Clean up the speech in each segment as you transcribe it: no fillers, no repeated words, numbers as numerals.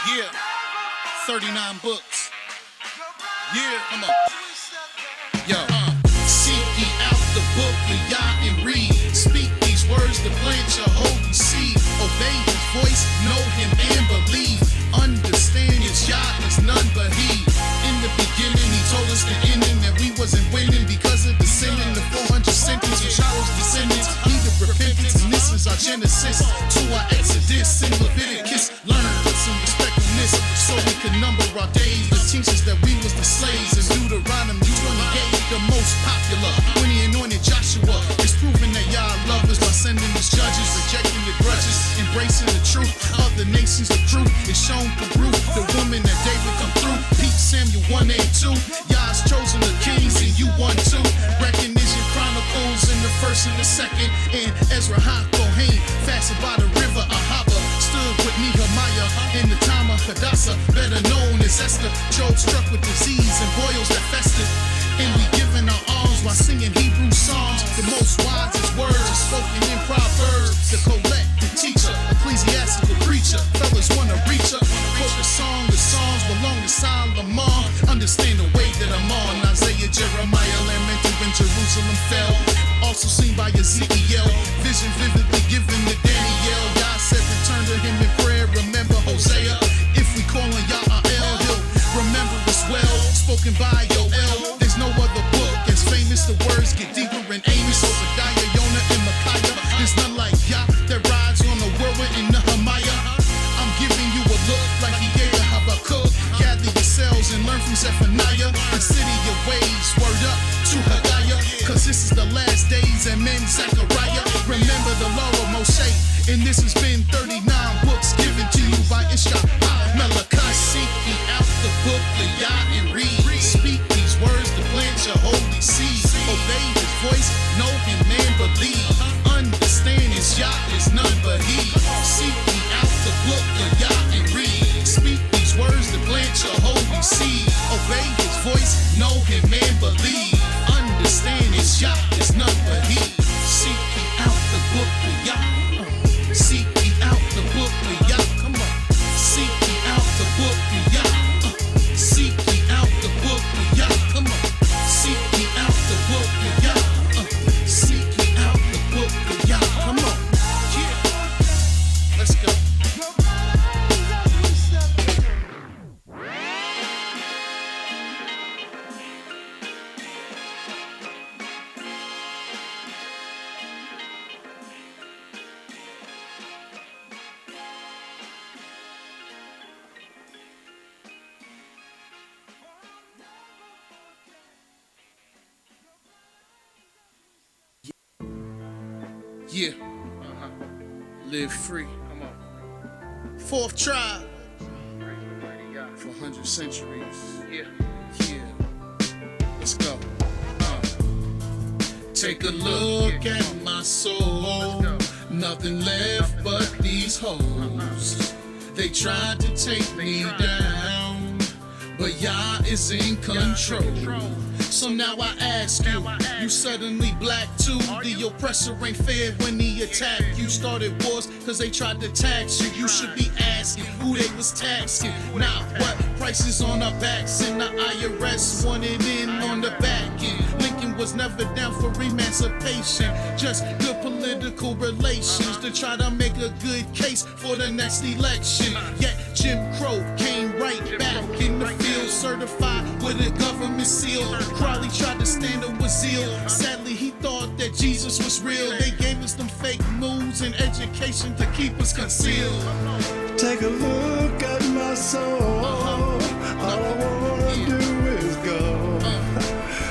Yeah, 39 books. Yeah, come on. Yo, seek ye out the book of YAH and read. Speak these words to plant your holy seed. Obey his voice, know him and believe. Understand his YAH is none but he. In the beginning, he told us the ending that we wasn't winning because of the sin in the 400 sentence of Charles' descendants. Neither repentance, and this is our Genesis to our Exodus in Leviticus. Learn, put some respect on this so we can number our days. The teachers that we was the slaves in Deuteronomy 28, the most popular. When he anointed Joshua, it's proven that y'all love us by sending us judges, rejecting the grudges, embracing the truth of the nations. The truth is shown through Ruth, the woman that David come through. Pete Samuel 1 and 2. Y'all's chosen the kings and you won too. Recognition Chronicles in the first and the second. And Ezra Kohen, fasted by the river Ahava, stood with Nehemiah in the time of Hadassah, better known as Esther. Job struck with disease and boils that festered. And we giving our arms while singing Hebrew songs. The most wisest words are spoken in Proverbs. The collect, the teacher, ecclesiastical preacher. Fellas wanna reach up, quote the song. The songs belong to Solomon. Understand the way that I'm on. Isaiah, Jeremiah, lamented when Jerusalem fell. Also seen by Ezekiel. Vision vividly given to Daniel. God said return to him in prayer. Remember Hosea. If we call on YAH'L, he'll remember us well. Spoken by Yoel. There's no other book as famous. The words get deeper in Amos, Obadiah, Jonah, and Micaiah. There's none like YAH that rides on the whirlwind in Nehemiah. I'm giving you a look like he gave to Habakkuk. Gather yourselves and learn from Zephaniah. Consider your ways, word up to Haggai, cause this is the last days. And men Zechariah, remember the law of Moshe. And this has been 39 books given to you by IshiYAH. Malachi, seek ye out the book of YAH and read. Speak these words to plant your holy seed. Obey his voice, know him and believe. Understand his YAH is none but he. Seek ye out the book of YAH and read. Speak these words to plant your holy seed. Obey his voice, know him and believe. Understand his YAH is none but he. Seek ye out the book of YAH. Seek ye out the book of YAH. Come on. Seek ye out the book of YAH. Seek ye out the book of YAH. Come on. Seek ye out the book of YAH. Seek ye out the book of YAH. Come on. Yeah. Let's go. Yeah, live free. Come on. Fourth tribe for 100 centuries. Yeah. Let's go. Take a look at my soul. Nothing left but these hoes. They tried to take me down, but YAH is in control. So now I ask you, you suddenly black too. The oppressor ain't fair when he attacked you. Started wars cause they tried to tax you. You should be asking who they was taxing. Now what prices on our backs, and the IRS wanted in on the back end. Lincoln was never down for emancipation, just good political relations to try to make a good case for the next election. Yet Jim Crow came right back in the field, certified with a government seal. Crowley tried to stand up with zeal. Sadly, he thought that Jesus was real. They gave us them fake news and education to keep us concealed. Take a look at my soul. All I wanna do is go.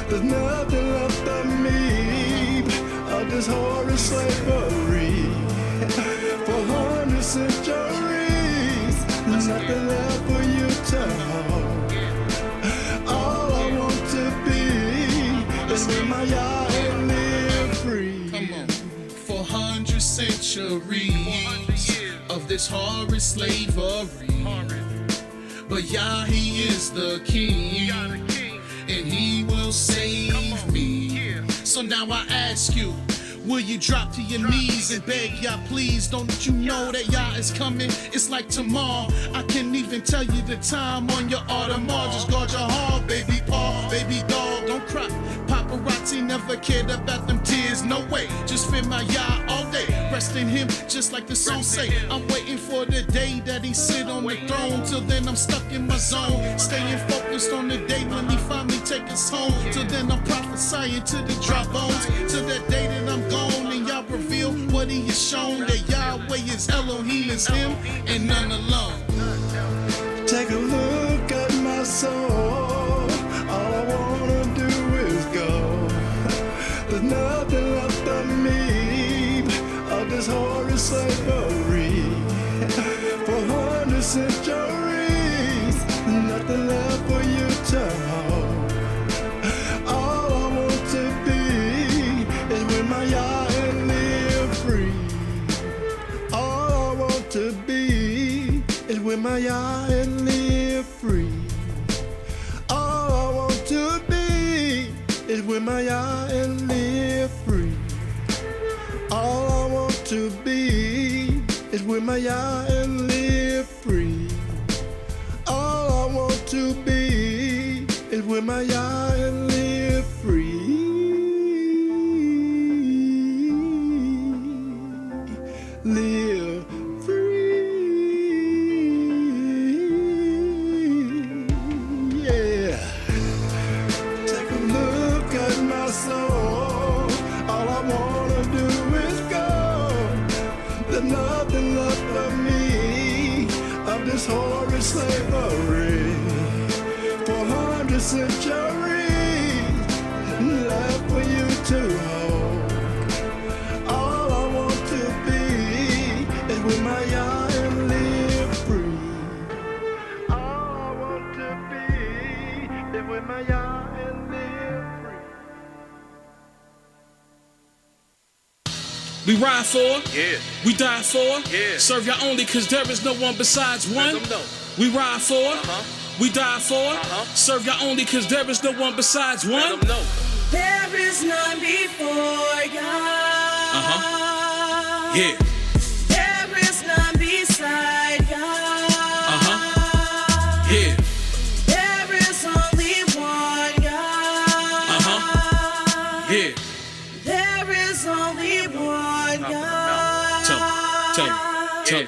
There's nothing left of me. Of this horrid slavery. For 100 centuries, there's nothing left for you to hold. All I want to be is with my YAH and live free. Come on. For 100 centuries of this horrid slavery. But YAH, he is the king, and he will save me. So now I ask you, Will you drop to your knees and beg Yah, please? Don't you know that Yah is coming? It's like tomorrow. I can't even tell you the time on your Audemars. Just guard your heart, baby Paul, baby doll, don't cry. Paparazzi never cared about them tears, no way. Just fear my Yah all day. Rest in him, just like the song say. I'm waiting for the day that he sit on the throne. Till then I'm stuck in my zone, staying focused on the day when he finally take us home. Till then I'm prophesying to the dry bones. Till that day that I'm gone and y'all reveal what he has shown. That Yahweh is Elohim, is him and none alone. Take a look at my soul. All I wanna do is go. There's nothing left of me. Of this horrid slavery. For 100 centuries, nothing left for you to hold. All I want to be is with my Yah and live free. All I want to be is with my Yah and live free. All I want to be is with my Yah and live free. All I want to be is with my Yah and live free. All I want to be is with my Yah and live free. Live free. Yeah. Take a look at my soul. All I wanna do is go. There's nothing left of me, of this horrid slavery. For 100 centuries, left for you to hold. All I want to be is with my Yah and live free. All I want to be is with my Yah and live free. We ride for, Yeah. we die for, Yeah. serve Yah only cause there is no one besides Let one. them know. We ride for, Uh-huh. we die for, Uh-huh. serve Yah only cause there is no one besides Let one. them know. There is none before Yah. Yeah, There is none beside Yah. yeah, There is only one Yah. yeah. There is only one Yah. Tell me.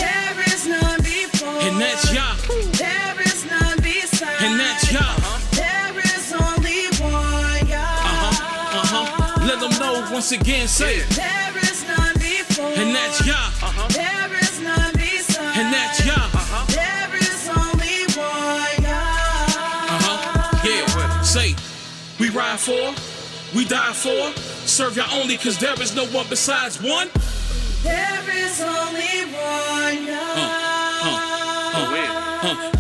There is none before. And that's Yah, There is none beside. and that's Yah. There is only one Yah. Let them know once again, say it. There is none before. And that's Yah, There is none beside. and that's Yah. There is only one Yah. Yeah, say, we ride for, we die for, serve Yah only cause there is no one besides one. There is only one Yah.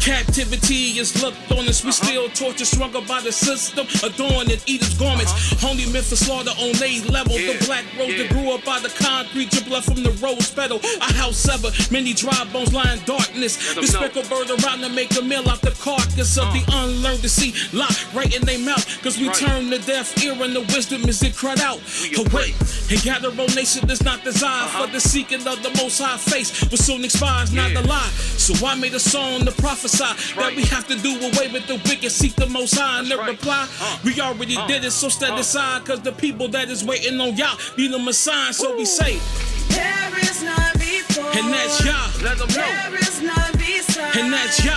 Captivity is looked on us. We still tortured, stronger by the system. Adorned in Edom's garments. Only meant for slaughter on a level. Yeah. The black rose that Yeah. grew up by the concrete. Your blood from the rose petal. A house severed. Many dry bones lie in darkness. Let 'em The know. speckled bird around to make a meal out the carcass of the unlearned to see locked right in their mouth. Cause we Right. turn the deaf ear and the wisdom is it cried out. We Awake and gather a nation that's not desired for the seeking of the most high face. Will soon expires, not Yeah. the lie. So I made a song to prophesy that right. we have to do away with the wicked, seek the most high and the right. reply. We already did it, so stand aside, cause the people that is waiting on Yah need them a sign. So we say, There is none before. and that's Yah, Let them know. There is none beside. and that's Yah.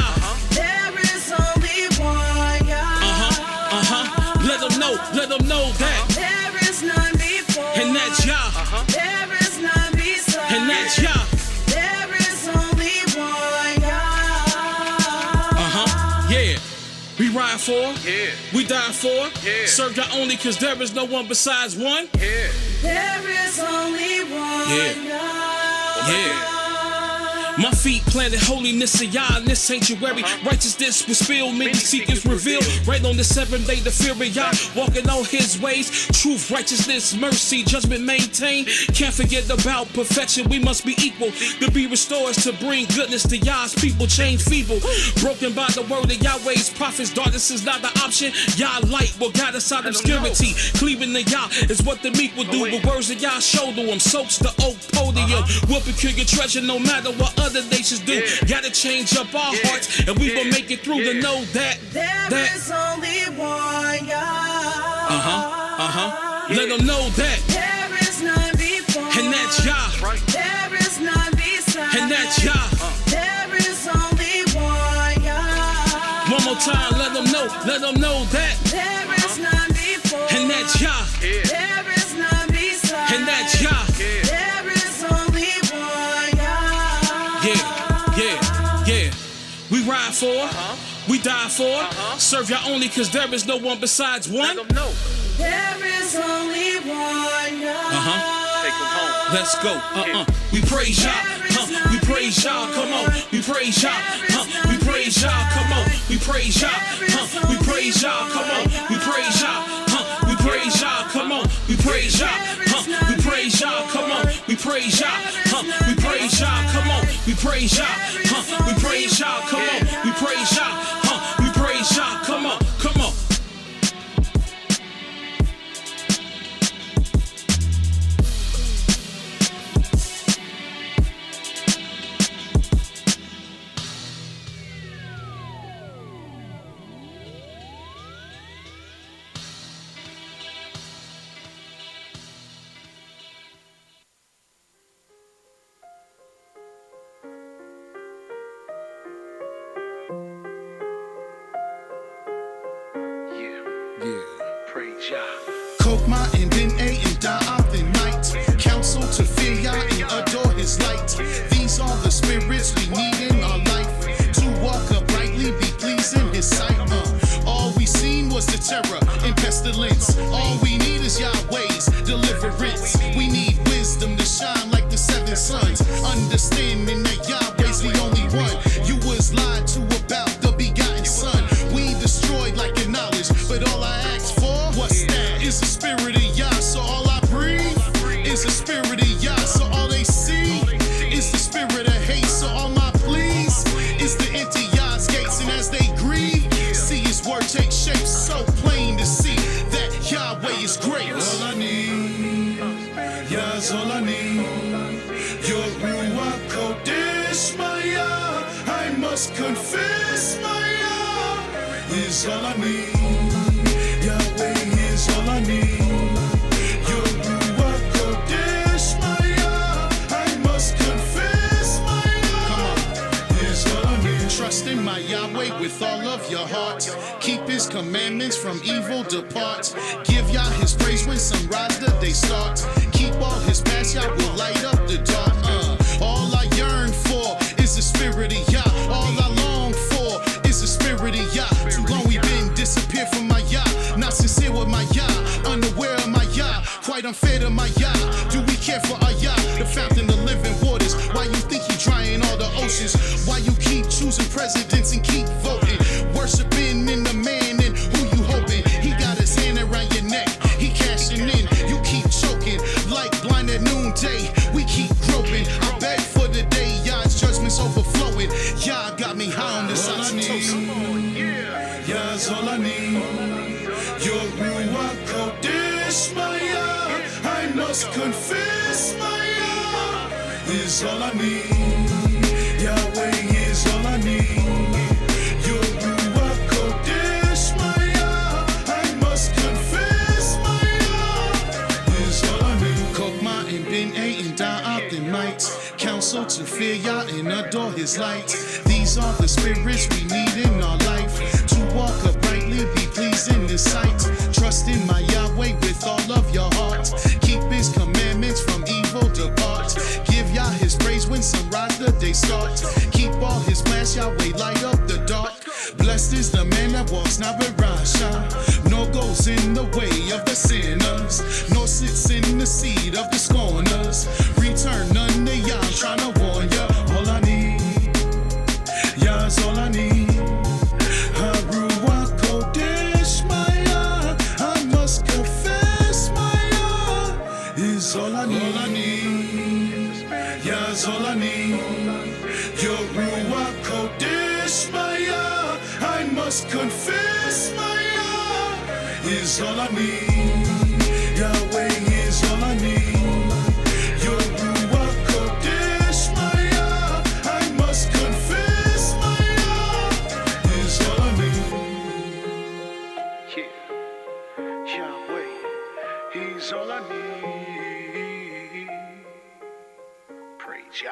There is only one Yah. Let them know that, There is none before. and that's Yah, There is none beside. and that's Yah. There is only one Yah. Yeah, we ride for, Yeah. we die for, Yeah. serve Yah only cause there is no one besides one. Yeah. There is only one Yeah. Yah. Yeah. My feet planted holiness of Yah in this sanctuary. Righteousness was spilled, many secrets revealed. Right on the 7th day, the fear of Yah, walking all his ways. Truth, righteousness, mercy, judgment maintained. Can't forget about perfection, we must be equal. To be restored, to bring goodness to Yah's people. Change feeble, broken by the word of Yahweh's prophets. Darkness is not the option. Yah light will guide us out of obscurity. Cleaving to Yah is what the meek will do. The words of Yah show to them. Soaks the oak podium. We'll procure your treasure no matter what other nations do. Gotta change up our hearts and we will make it through to know that There is only one Yah. Let them know that There is none before. and that's Yah There is none beside. and that's Yah. There is only one Yah. One more time, let them know that There is none before. and that's Yah There is none beside. and that's Yah. There is only one Yah. Yeah. We ride for, we die for, serve Yah only cause there is no one besides one. There is only one Yah. Let's go. We praise Yah. We praise Yah. Come on. We praise Yah. We praise Yah. Come on. We praise Yah. We praise Yah. Come on. We praise Yah. We praise Yah. Come on. We praise Yah. We praise Yah. Come on. We praise Yah. We praise Yah. Come on. We praise Yah. We praise Yah. Come on. We praise Yah. We praise Yah. Come on. Come on. Praise Yah. Kokma and then A and Da'ath and night. Counsel to fear Yah and adore his light. These are the spirits we need in our life. To walk uprightly, be pleasing his sight. All we seen was the terror and pestilence. All we need is Yahweh's deliverance. We need wisdom to shine like the 7 suns. Understanding that Yahweh's the only one. You was lied to about the begotten son. We destroyed like your knowledge, but all I asked for is the spirit of Yah, so all I breathe is the spirit of Yah, so all they see is the spirit of hate, so all my pleas is to enter Yah's gates, and as they grieve, see his word take shape, so plain to see that Yahweh is great. All I need, Yah's all I need, your Ruach Kodesh, my Yah, I must confess my Yah, is all I need. Yahweh is all I need. Your Ruach Kodesh, my Yah, I must confess my Yah, is all I need. Trust in my Yahweh with all of your heart. Keep his commandments, from evil depart. Give Yah his praise when sunrise the day starts. Keep all his paths, Yah will light up the dark. All I yearn for is the spirit of Yah. All I long for is the spirit of Yah. Too long we been disappeared from my Yah. Not sincere with my Yah, unaware of my Yah, quite unfair to my Yah. Do we care for our Yah, the fountain of living waters? Why you think he drying all the oceans? Why you keep choosing presidents and keep voting? Worshiping in the man and who you hoping? He got his hand around your neck, he cashing in. You keep choking like blind at noonday. We keep groping. I beg for the day Yah's judgment's overflowing. Yah got me high on this oxytocin. Yah's all I need. Your Ruach Kodesh, my Yah, I must confess my Yah, is all I need. Yahweh is all I need. Your Ruach Kodesh, my Yah, I must confess my Yah, is all I need. Kokma and Ben A and Da'ath and might. Counsel to fear Yah and adore his light. These are the spirits we need in our life. To walk uprightly, be pleased in his sight. Trust in my Yahweh with all of your heart. Keep his commandments, from evil depart. Give Yah his praise when sunrise the day starts. Keep all his plans, Yahweh light up the dark. Blessed is the man that walks not with Rasha, nor goes in the way of the sinners, nor sits in the seat of the scorners. Return none to Yah, I'm trying to warn ya. All I need Your Ruach Kodesh, my Yah, I must confess, my Yah is all I need. Yahweh is all I need. Your Ruach Kodesh, my Yah, I must confess, my Yah is all I need. Yeah, Yahweh, He's all I need. Praise Yah.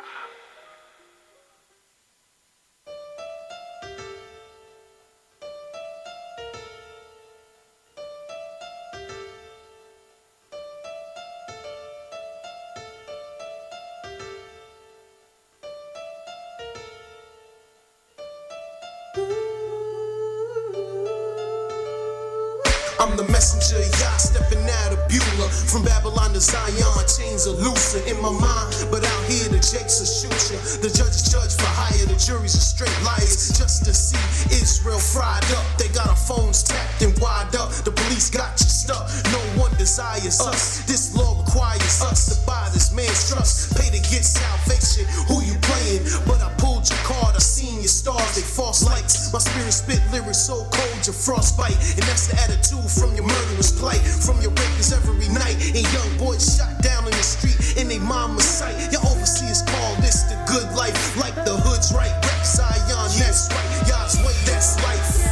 I'm the messenger, Yah, stepping out of Beulah. From Babylon to Zion, my chains are looser in my mind, but out here the jakes are shooting. The judges judge for hire, the juries are straight liars. Just to see Israel fried up, they got our phones tapped and wired up. The police got you stuck, no one desires us. This law requires us to buy this man's trust. Pay to get salvation, who you playing? But I pulled your card, I seen your stars, they false lights. My spirit spit lyrics so cold, your frostbite. And that's the attitude from your murderous plight, from your rapers every night, and young boys shot down in the street in they mama's sight. Your overseers call this the good life, like the hood's right, rep Zion, that's right, Yah's way, that's life.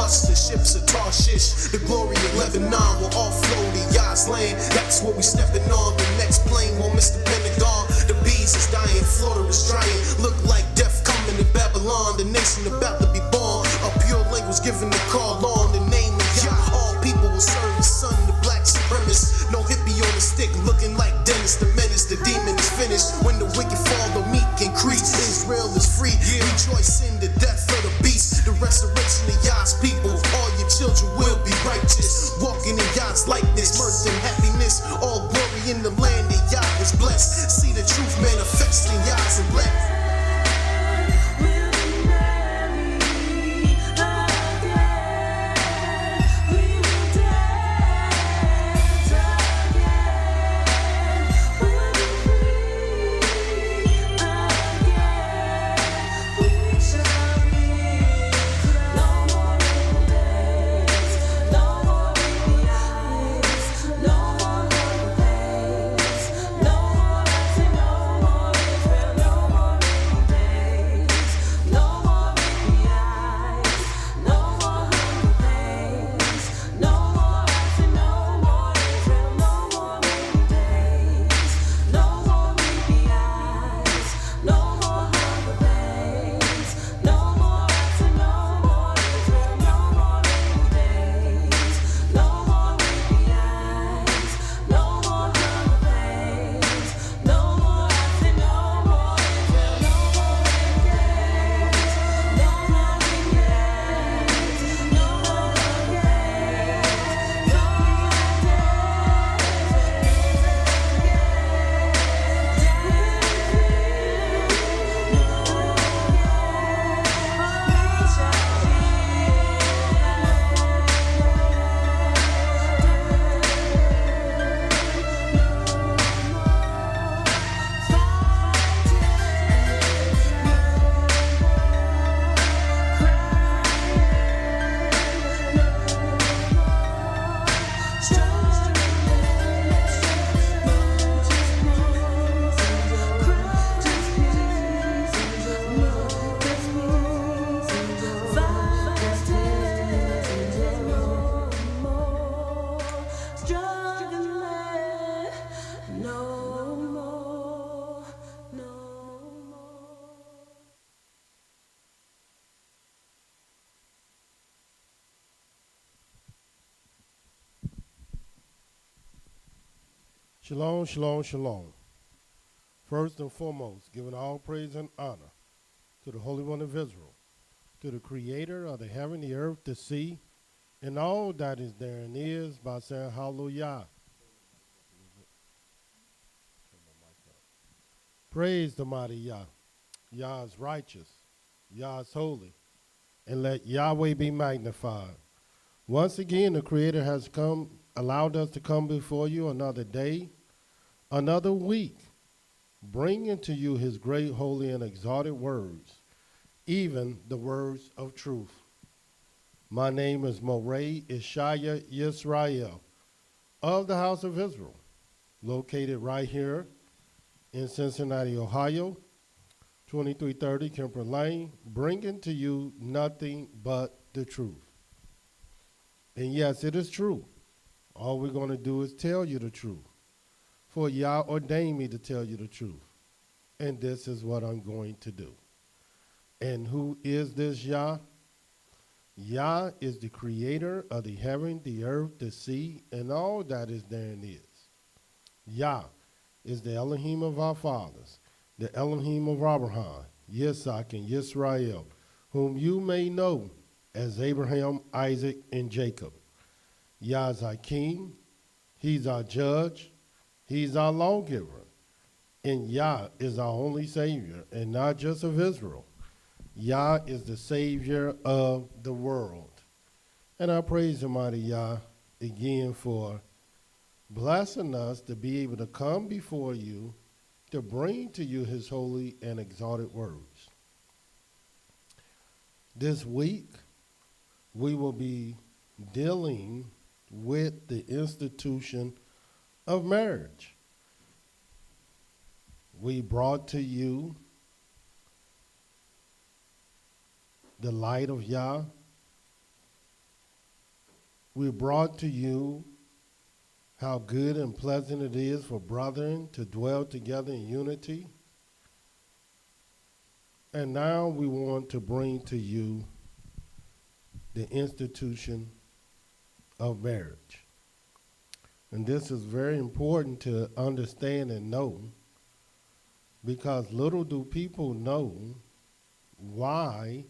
The ships of Tarshish, the glory of Lebanon will offload to Yah's land. That's what we stepping on. The next plane won't miss the Pentagon. The bees is dying, Florida is drying. Look like death coming to Babylon. The nation about to be born. A pure language giving the call on the name of Yah. All people will serve the sun, the black supremacist. No hippie on the stick, looking like Dennis the Menace. The demon is finished. When the wicked fall, the meek increase. Israel is free. Rejoice in the death of the beast. The resurrection of Yah's people. All your children will be righteous. Walking in Yah's likeness, mirth and happiness. All glory in the land that Yah is blessed. See the truth manifesting Yah's elect. Shalom, shalom, shalom. First and foremost, giving all praise and honor to the Holy One of Israel, to the Creator of the heaven, the earth, the sea, and all that is therein is by saying hallelujah. Praise the mighty Yah. Yah is righteous. Yah is holy. And let Yahweh be magnified. Once again, the Creator has allowed us to come before you another day, another week, bringing to you his great, holy, and exalted words, even the words of truth. My name is Mowreh IshYAH YIsraEL of the house of Israel, located right here in Cincinnati, Ohio, 2330 Kemper Lane, bringing to you nothing but the truth. And yes, it is true. All we're going to do is tell you the truth. For Yah ordained me to tell you the truth. And this is what I'm going to do. And who is this Yah? Yah is the creator of the heaven, the earth, the sea, and all that is therein is. Yah is the Elohim of our fathers, the Elohim of Abraham, Yitzhak, and Yisrael, whom you may know as Abraham, Isaac, and Jacob. Yah is our king, he's our judge, he's our lawgiver, and Yah is our only Savior, and not just of Israel. Yah is the Savior of the world. And I praise the mighty Yah again for blessing us to be able to come before you to bring to you his holy and exalted words. This week, we will be dealing with the institution of marriage. We brought to you the light of Yah. We brought to you how good and pleasant it is for brethren to dwell together in unity. And now we want to bring to you the institution of marriage. And this is very important to understand and know, because little do people know why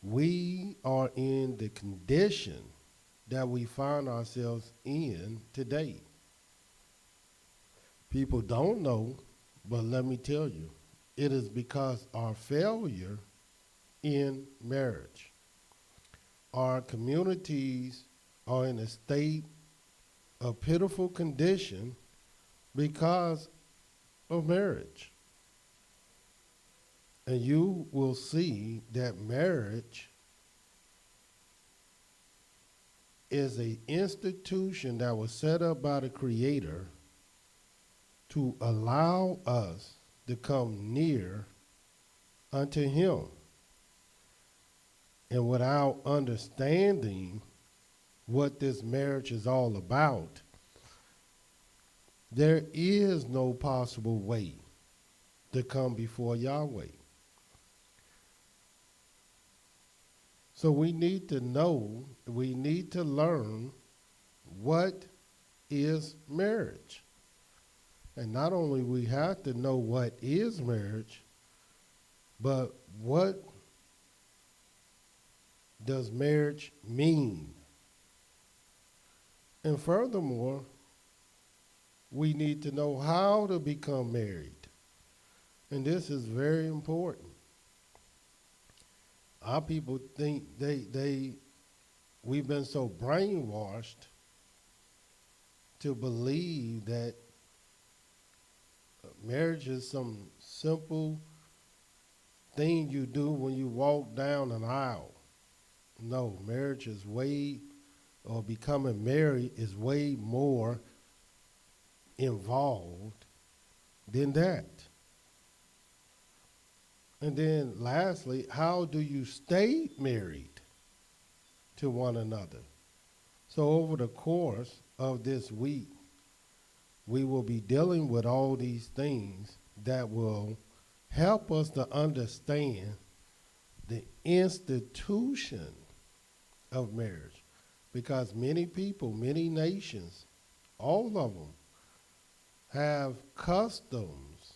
we are in the condition that we find ourselves in today. People don't know, but let me tell you, it is because our failure in marriage. Our communities are in a state of pitiful condition because of marriage. And you will see that marriage is an institution that was set up by the Creator to allow us to come near unto him. And without understanding what this marriage is all about, there is no possible way to come before Yahweh. So we need to know, we need to learn what is marriage. And not only we have to know what is marriage, but what does marriage mean? And furthermore, we need to know how to become married. And this is very important. Our people think we've been so brainwashed to believe that marriage is some simple thing you do when you walk down an aisle. No, marriage is or becoming married is way more involved than that. And then lastly, how do you stay married to one another? So over the course of this week, we will be dealing with all these things that will help us to understand the institution of marriage. Because many people, many nations, all of them have customs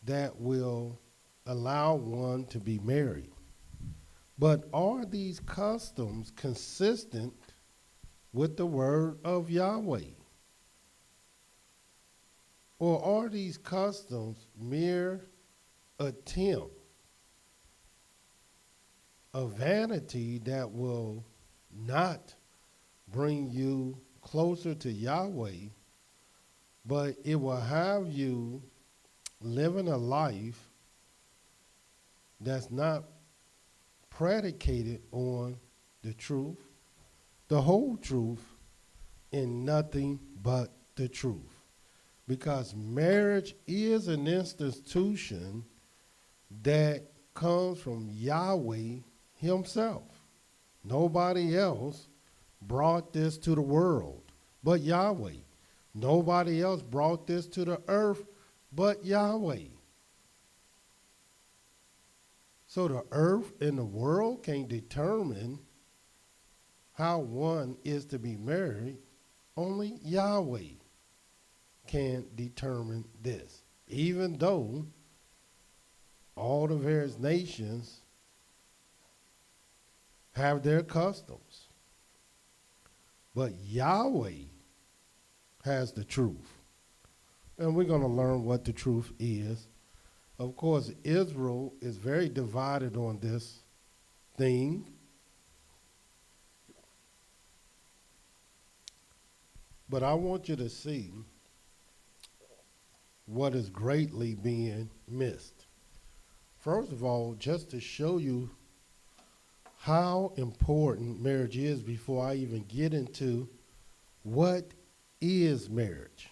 that will allow one to be married. But are these customs consistent with the word of Yahweh? Or are these customs mere attempt of vanity that will not bring you closer to Yahweh, but it will have you living a life that's not predicated on the truth, the whole truth, and nothing but the truth? Because marriage is an institution that comes from Yahweh himself. Nobody else brought this to the world but Yahweh. Nobody else brought this to the earth but Yahweh. So the earth and the world can determine how one is to be married. Only Yahweh can determine this. Even though all the various nations have their customs. But Yahweh has the truth. And we're going to learn what the truth is. Of course, Israel is very divided on this thing. But I want you to see what is greatly being missed. First of all, just to show you how important marriage is before I even get into what is marriage.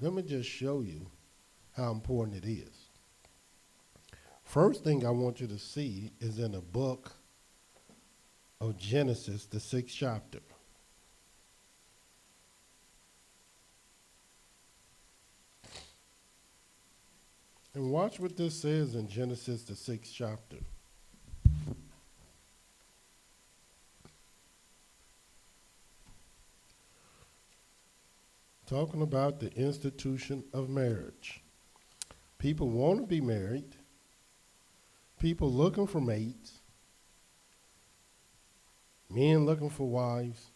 Let me just show you how important it is. First thing I want you to see is in the book of Genesis, the 6th chapter. And watch what this says in Genesis, the 6th chapter. Talking about the institution of marriage. People want to be married. People looking for mates. Men looking for wives.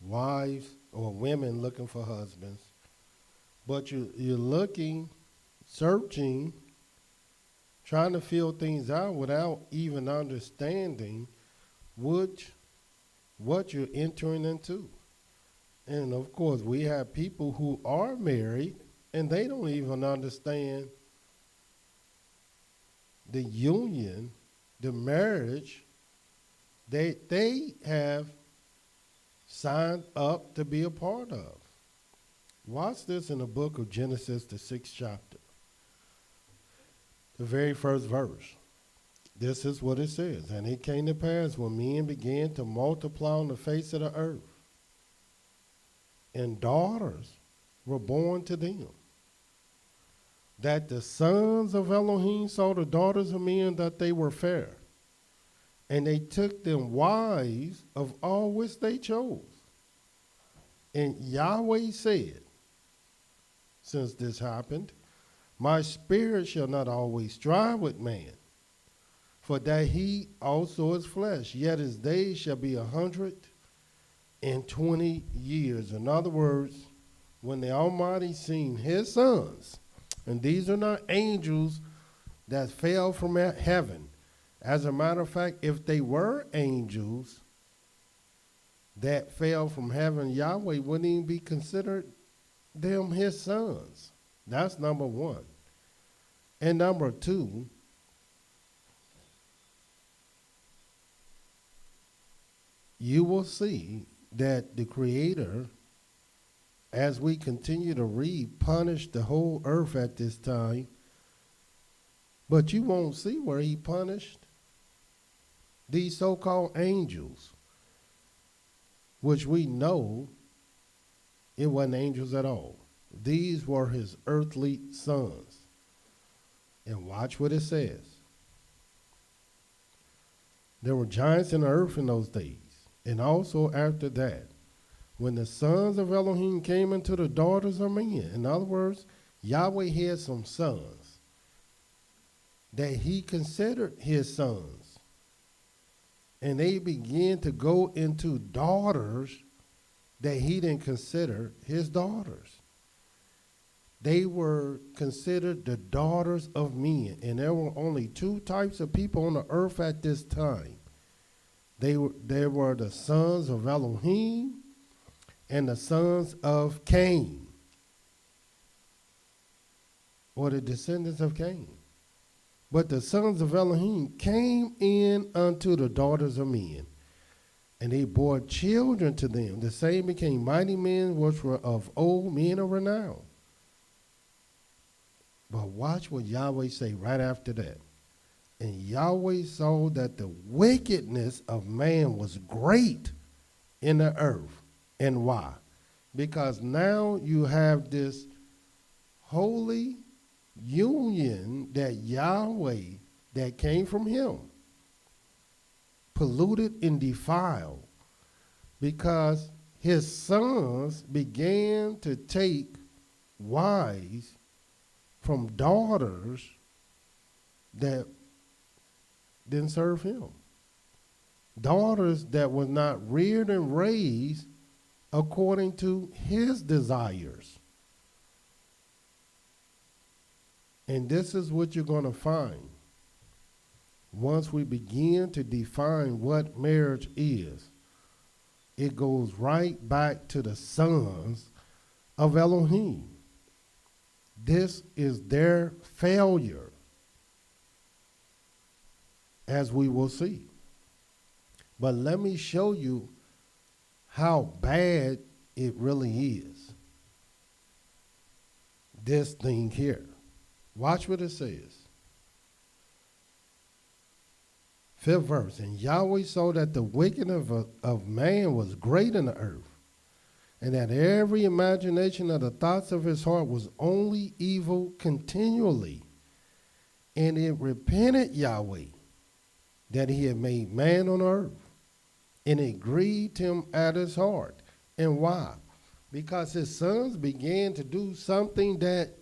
Wives or women looking for husbands. But you're looking, searching, trying to feel things out without even understanding what you're entering into. And of course, we have people who are married and they don't even understand the union, the marriage that they have signed up to be a part of. Watch this in the book of Genesis, the 6th chapter. The very first verse. This is what it says. And it came to pass when men began to multiply on the face of the earth, and daughters were born to them, that the sons of Elohim saw the daughters of men that they were fair, and they took them wives of all which they chose. And Yahweh said, since this happened, my spirit shall not always strive with man, for that he also is flesh, yet his days shall be 120 years. In other words, when the Almighty seen his sons, and these are not angels that fell from heaven. As a matter of fact, if they were angels that fell from heaven, Yahweh wouldn't even be considered them his sons. That's number one. And number two, you will see that the Creator, as we continue to read, punished the whole earth at this time. But you won't see where he punished these so-called angels, which we know it wasn't angels at all. These were his earthly sons. And watch what it says. There were giants in the earth in those days. And also after that, when the sons of Elohim came into the daughters of men. In other words, Yahweh had some sons that he considered his sons. And they began to go into daughters that he didn't consider his daughters. They were considered the daughters of men. And there were only two types of people on the earth at this time. They were the sons of Elohim and the sons of Cain, or the descendants of Cain. But the sons of Elohim came in unto the daughters of men, and they bore children to them. The same became mighty men which were of old, men of renown. But watch what Yahweh say right after that. And Yahweh saw that the wickedness of man was great in the earth. And why? Because now you have this holy union that Yahweh, that came from him, polluted and defiled, because his sons began to take wives from daughters that didn't serve him. Daughters that were not reared and raised according to his desires. And this is what you're going to find once we begin to define what marriage is. It goes right back to the sons of Elohim. This is their failure, as we will see. But let me show you how bad it really is. This thing here. Watch what it says. 5th verse. And Yahweh saw that the wickedness of man was great in the earth, and that every imagination of the thoughts of his heart was only evil continually. And it repented Yahweh that he had made man on earth, and it grieved him at his heart. And why? Because his sons began to do something that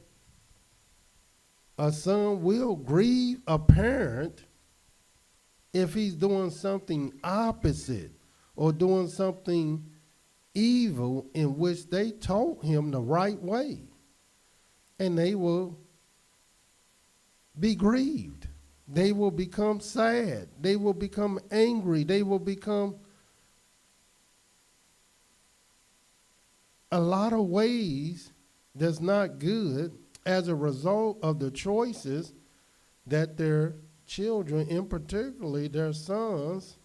a son will grieve a parent if he's doing something opposite or doing something evil in which they taught him the right way. And they will be grieved. They will become sad. They will become angry. They will become a lot of ways that's not good as a result of the choices that their children, and particularly their sons,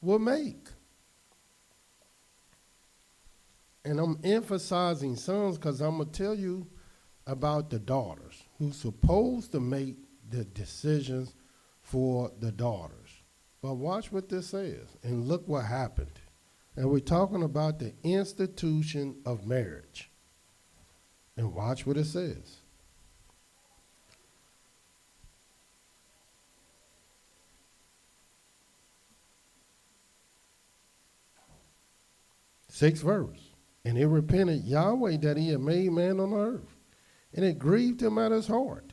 will make. And I'm emphasizing sons because I'm going to tell you about the daughters who's supposed to make the decisions for the daughters. But watch what this says and look what happened. And we're talking about the institution of marriage. And watch what it says. Sixth verse. And it repented Yahweh that he had made man on earth, and it grieved him at his heart.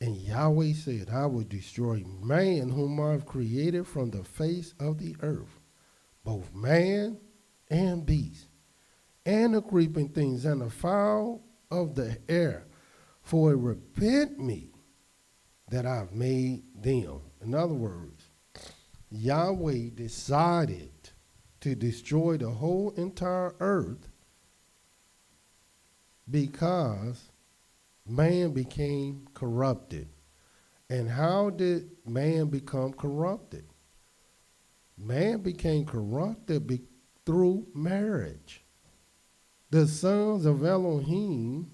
And Yahweh said, I will destroy man whom I have created from the face of the earth, both man and beast, and the creeping things, and the fowl of the air, for it repent me that I've made them. In other words, Yahweh decided to destroy the whole entire earth because man became corrupted. And how did man become corrupted? Man became corrupted through marriage. The sons of Elohim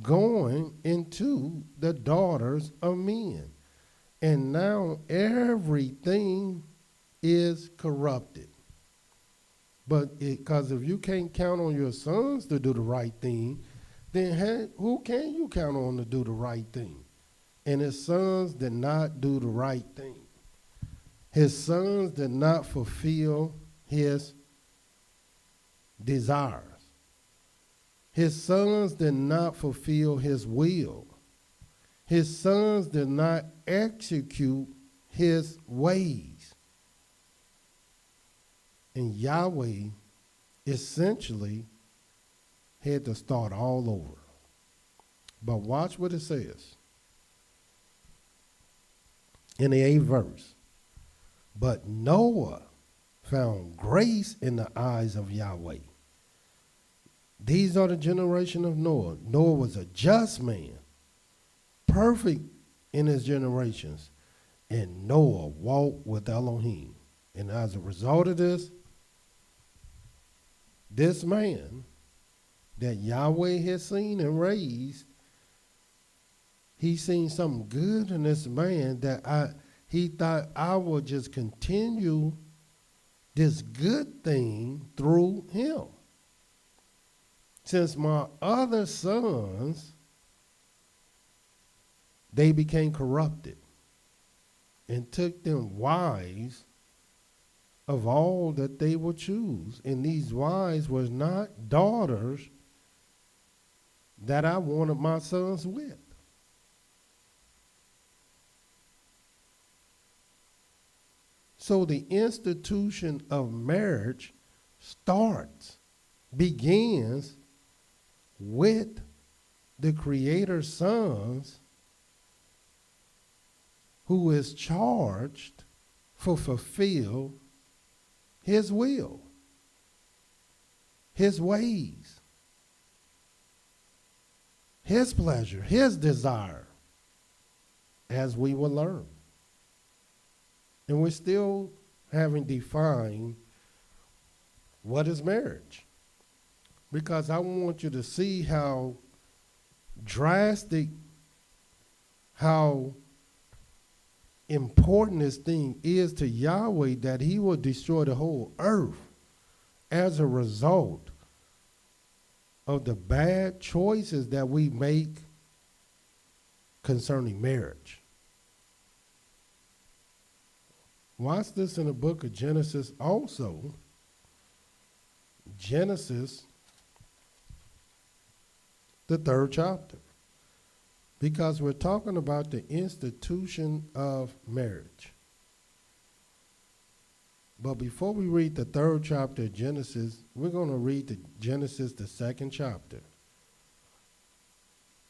going into the daughters of men. And now everything is corrupted. But because if you can't count on your sons to do the right thing, then who can you count on to do the right thing? And his sons did not do the right thing. His sons did not fulfill his desires. His sons did not fulfill his will. His sons did not execute his ways. And Yahweh essentially had to start all over. But watch what it says in the 8th verse. But Noah found grace in the eyes of Yahweh. These are the generation of Noah. Noah was a just man, perfect in his generations, and Noah walked with Elohim. And as a result of this man that Yahweh had seen and raised, he seen something good in this man that he thought I would just continue this good thing through him. Since my other sons, they became corrupted and took them wives of all that they would choose. And these wives were not daughters that I wanted my sons with. So the institution of marriage begins with the Creator's sons, who is charged to fulfill his will, his ways, his pleasure, his desire, as we will learn. And we still haven't defined what is marriage, because I want you to see how drastic, how important this thing is to Yahweh, that he will destroy the whole earth as a result of the bad choices that we make concerning marriage. Watch this in the book of Genesis also. Genesis, the 3rd chapter. Because we're talking about the institution of marriage. But before we read the 3rd chapter of Genesis, we're going to read Genesis, the 2nd chapter.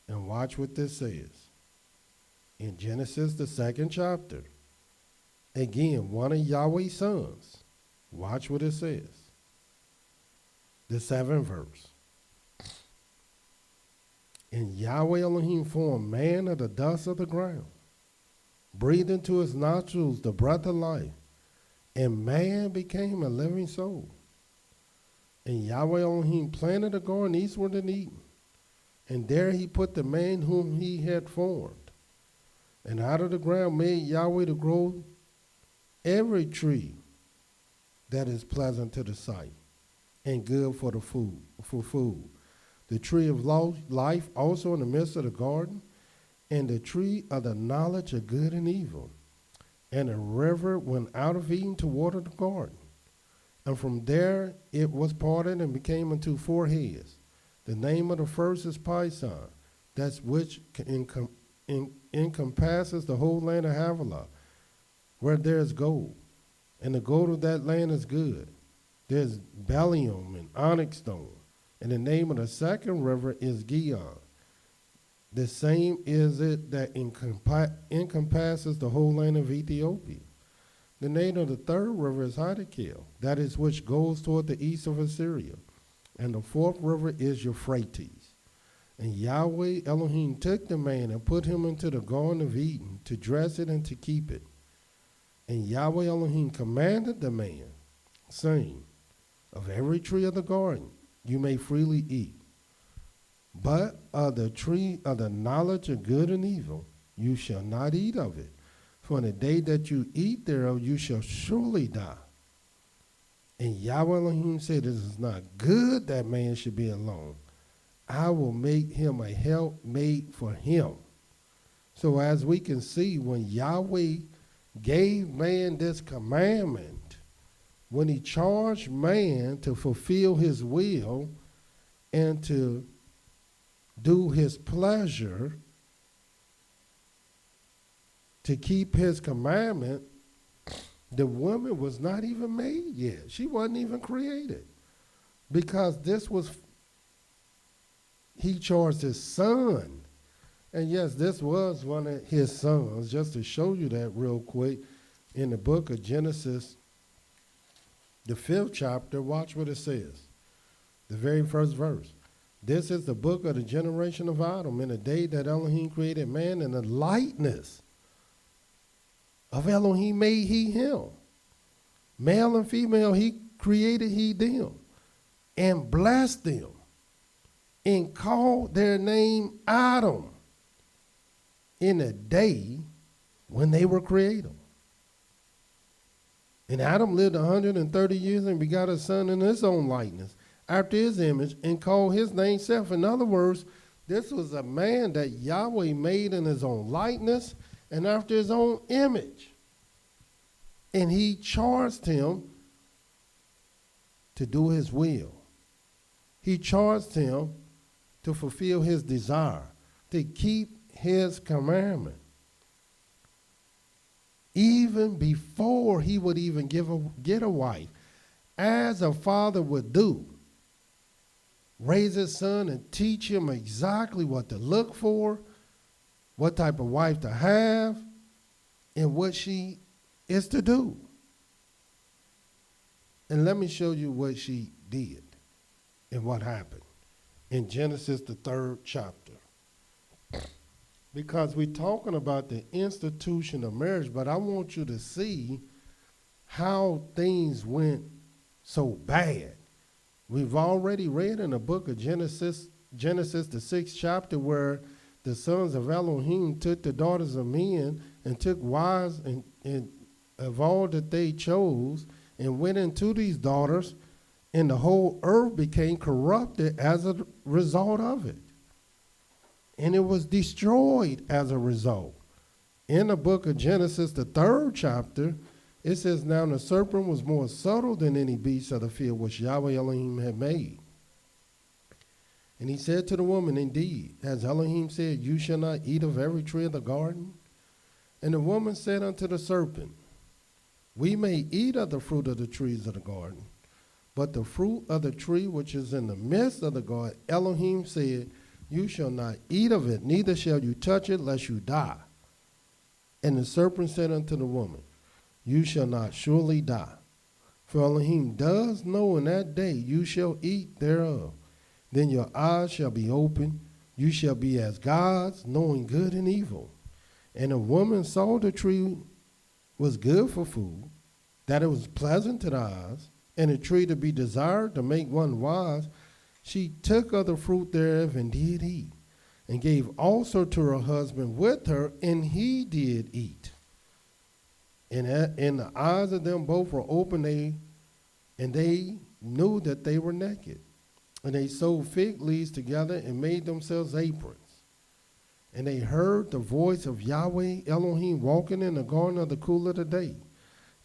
And watch what this says. In Genesis, the 2nd chapter, again, one of Yahweh's sons. Watch what it says. The 7th verse. And Yahweh Elohim formed man of the dust of the ground, breathed into his nostrils the breath of life, and man became a living soul. And Yahweh Elohim planted a garden eastward in Eden, and there he put the man whom he had formed. And out of the ground made Yahweh to grow every tree that is pleasant to the sight and good for food. The tree of life also in the midst of the garden, and the tree of the knowledge of good and evil. And a river went out of Eden to water the garden. And from there it was parted and became into 4 heads. The name of the first is Pison, that's which encompasses the whole land of Havilah, where there is gold. And the gold of that land is good. There's bdellium and onyx stone. And the name of the second river is Gihon. The same is it that encompasses the whole land of Ethiopia. The name of the third river is Hiddekel, that is which goes toward the east of Assyria. And the fourth river is Euphrates. And Yahweh Elohim took the man and put him into the garden of Eden to dress it and to keep it. And Yahweh Elohim commanded the man, saying, of every tree of the garden you may freely eat, but of the tree of the knowledge of good and evil you shall not eat of it. For in the day that you eat thereof you shall surely die. And Yahweh Elohim said, it is not good that man should be alone. I will make him a helpmate for him. So as we can see, when Yahweh gave man this commandment, when he charged man to fulfill his will and to do his pleasure, to keep his commandment, The woman was not even made yet. She wasn't even created. Because he charged his son. And yes, this was one of his sons. Just to show you that real quick, in the book of Genesis, the 5th chapter, watch what it says. The very first verse. This is the book of the generation of Adam. In the day that Elohim created man, in the likeness of Elohim made he him. Male and female he created he them. And blessed them. And called their name Adam. In the day when they were created. And Adam lived 130 years and begot a son in his own likeness, after his image, and called his name Seth. In other words, this was a man that Yahweh made in his own likeness and after his own image. And he charged him to do his will. He charged him to fulfill his desire, to keep his commandment. Even before he would even get a wife, as a father would do, raise his son and teach him exactly what to look for, what type of wife to have, and what she is to do. And let me show you what she did and what happened in Genesis, the 3rd chapter. Because we're talking about the institution of marriage, but I want you to see how things went so bad. We've already read in the book of Genesis, the 6th chapter, where the sons of Elohim took the daughters of men and took wives and of all that they chose and went into these daughters, and the whole earth became corrupted as a result of it. And it was destroyed as a result. In the book of Genesis, the 3rd chapter, it says, now the serpent was more subtle than any beast of the field which Yahweh Elohim had made. And he said to the woman, indeed, as Elohim said, you shall not eat of every tree of the garden. And the woman said unto the serpent, we may eat of the fruit of the trees of the garden, but the fruit of the tree which is in the midst of the garden, Elohim said, you shall not eat of it, neither shall you touch it, lest you die. And the serpent said unto the woman, you shall not surely die. For Elohim does know in that day you shall eat thereof. Then your eyes shall be open, you shall be as gods, knowing good and evil. And the woman saw the tree was good for food, that it was pleasant to the eyes, and a tree to be desired to make one wise. She took of the fruit thereof and did eat, and gave also to her husband with her, and he did eat. And the eyes of them both were open, and they knew that they were naked. And they sewed fig leaves together and made themselves aprons. And they heard the voice of Yahweh Elohim walking in the garden of the cool of the day.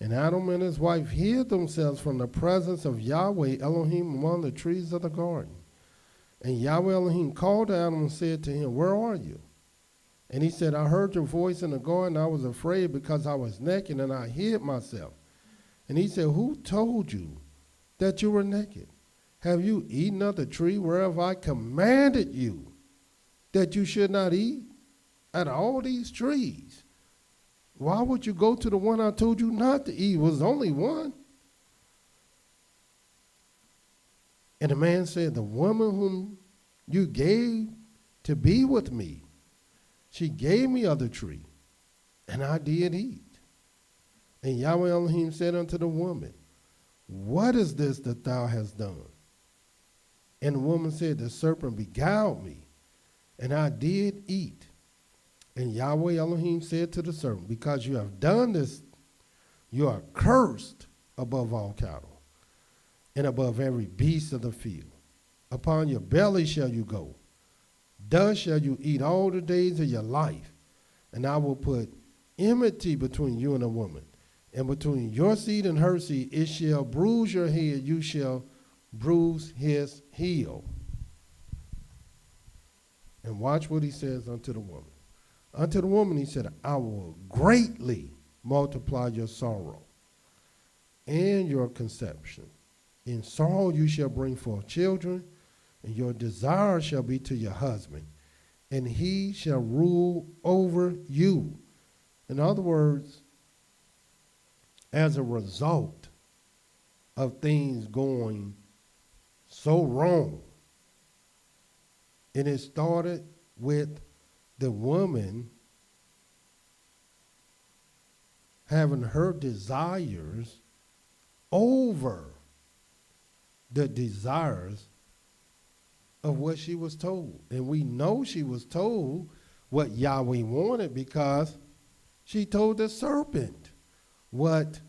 And Adam and his wife hid themselves from the presence of Yahweh Elohim among the trees of the garden. And Yahweh Elohim called to Adam and said to him, where are you? And he said, I heard your voice in the garden. I was afraid because I was naked and I hid myself. And he said, who told you that you were naked? Have you eaten of the tree whereof I commanded you that you should not eat? Out of all these trees, why would you go to the one I told you not to eat? It was only one. And the man said, the woman whom you gave to be with me, she gave me of the tree, and I did eat. And Yahweh Elohim said unto the woman, what is this that thou hast done? And the woman said, the serpent beguiled me, and I did eat. And Yahweh Elohim said to the serpent, because you have done this, you are cursed above all cattle, and above every beast of the field. Upon your belly shall you go. Thus shall you eat all the days of your life. And I will put enmity between you and the woman, and between your seed and her seed. It shall bruise your head, you shall bruise his heel. And watch what he says unto the woman. Unto the woman he said, I will greatly multiply your sorrow and your conception. In sorrow you shall bring forth children, and your desire shall be to your husband, and he shall rule over you. In other words, as a result of things going so wrong, and it started with the woman having her desires over the desires of what she was told. And we know she was told what Yahweh wanted because she told the serpent what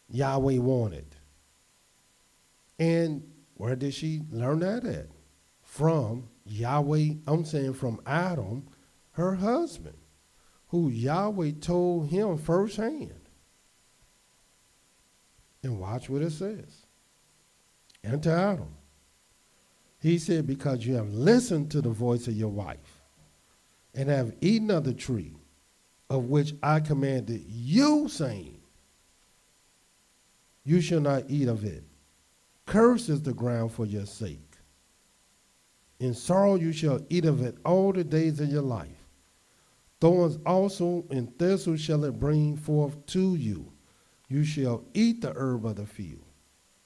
Yahweh wanted. And where did she learn that at? From Yahweh, from Adam, her husband, who Yahweh told him firsthand. And watch what it says. And to Adam, he said, because you have listened to the voice of your wife and have eaten of the tree of which I commanded you, saying, you shall not eat of it. Cursed is the ground for your sake. In sorrow you shall eat of it all the days of your life. Thorns also and thistles shall it bring forth to you. You shall eat the herb of the field.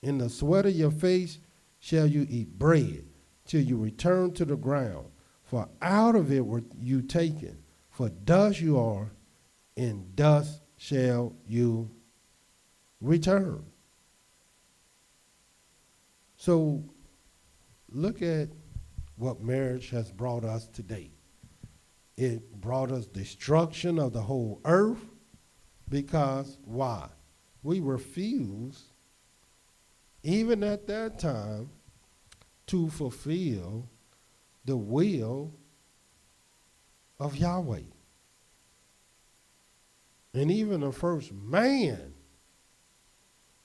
In the sweat of your face shall you eat bread, till you return to the ground. For out of it were you taken. For dust you are, and dust shall you return. So look at what marriage has brought us today. It brought us destruction of the whole earth because why? We refused, even at that time, to fulfill the will of Yahweh. And even the first man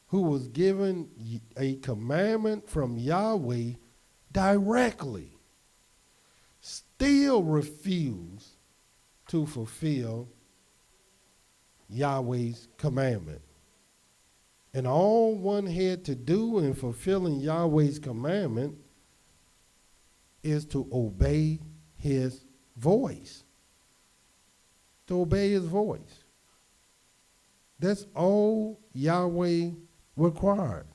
who was given a commandment from Yahweh directly still refused to fulfill Yahweh's commandment. And all one had to do in fulfilling Yahweh's commandment is to obey his voice. To obey his voice. That's all Yahweh required.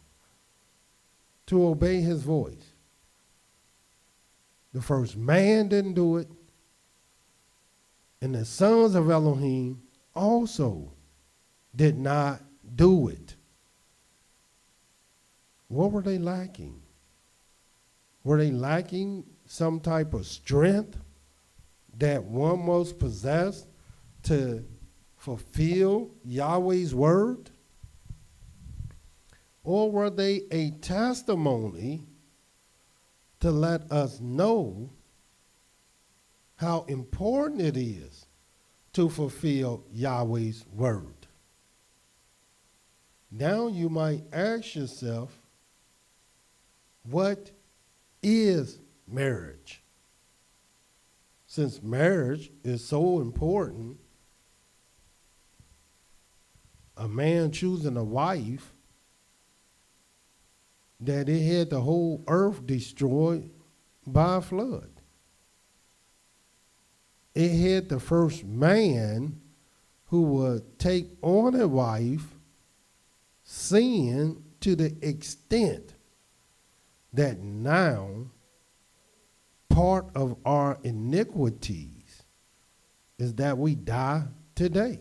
To obey his voice. The first man didn't do it. And the sons of Elohim also did not do it. What were they lacking? Were they lacking some type of strength that one must possess to fulfill Yahweh's word? Or were they a testimony to let us know how important it is to fulfill Yahweh's word? Now you might ask yourself, what is marriage? Since marriage is so important, a man choosing a wife, that it had the whole earth destroyed by a flood. It had the first man who would take on a wife sin to the extent that now part of our iniquities is that we die today.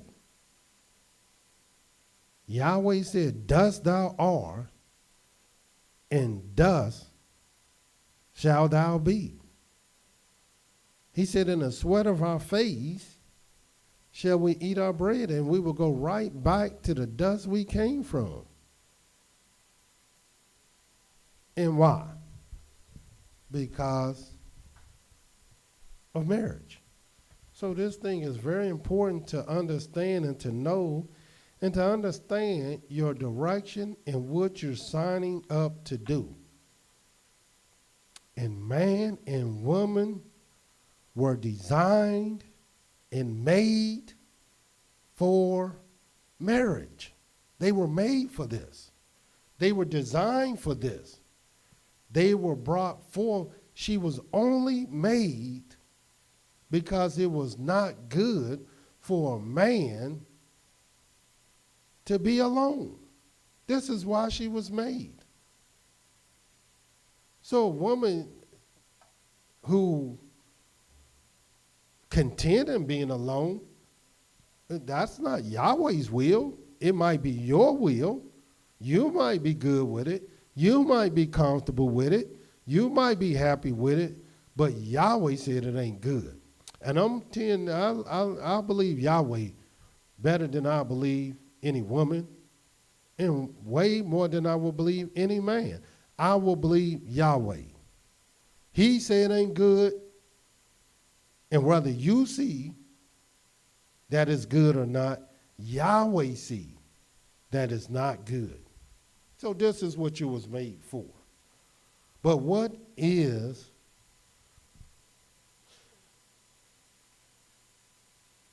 Yahweh said, dust thou art, and dust shalt thou be. He said, in the sweat of our face shall we eat our bread, and we will go right back to the dust we came from. And why? Because of marriage. So this thing is very important to understand and to know, and to understand your direction and what you're signing up to do. And man and woman were designed and made for marriage. They were made for this. They were designed for this. They were brought forth. She was only made because it was not good for a man to be alone. This is why she was made. So a woman who content in being alone, that's not Yahweh's will. It might be your will. You might be good with it. You might be comfortable with it. You might be happy with it. But Yahweh said it ain't good. And I believe Yahweh better than I believe any woman, and way more than I will believe any man. I will believe Yahweh. He said it ain't good, and whether you see that it's good or not, Yahweh see that it's not good. So this is what you was made for. But what is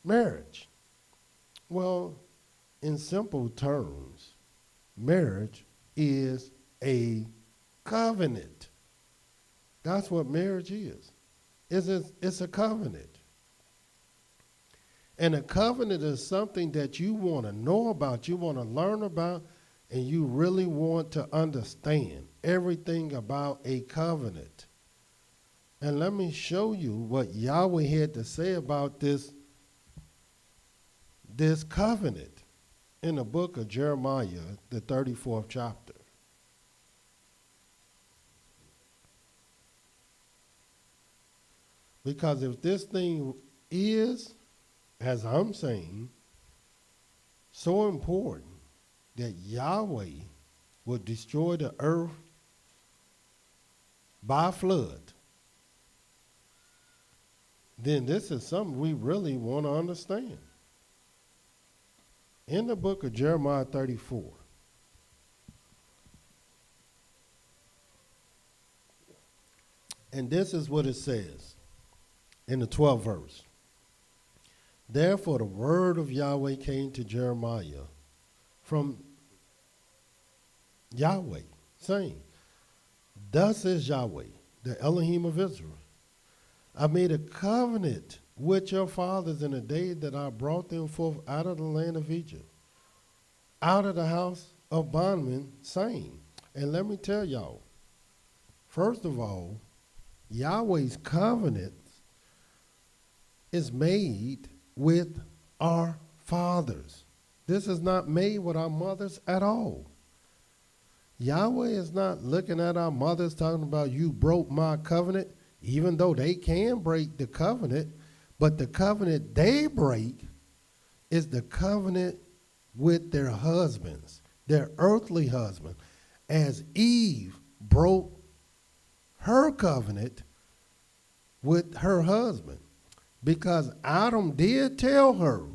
marriage? Well, in simple terms, marriage is a covenant. That's what marriage is. It's a covenant. And a covenant is something that you want to know about, you want to learn about, and you really want to understand everything about a covenant. And let me show you what Yahweh had to say about this covenant in the book of Jeremiah, the 34th chapter. Because if this thing is, as I'm saying, so important that Yahweh will destroy the earth by flood, then this is something we really want to understand. In the book of Jeremiah 34, and this is what it says in the 12th verse. Therefore the word of Yahweh came to Jeremiah from Yahweh, saying, thus says Yahweh, the Elohim of Israel, I made a covenant with your fathers in the day that I brought them forth out of the land of Egypt, out of the house of bondmen, saying, and let me tell y'all, first of all, Yahweh's covenant is made with our fathers. This is not made with our mothers at all. Yahweh is not looking at our mothers talking about you broke my covenant, even though they can break the covenant, but the covenant they break is the covenant with their husbands, their earthly husband, as Eve broke her covenant with her husband. Because Adam did tell her,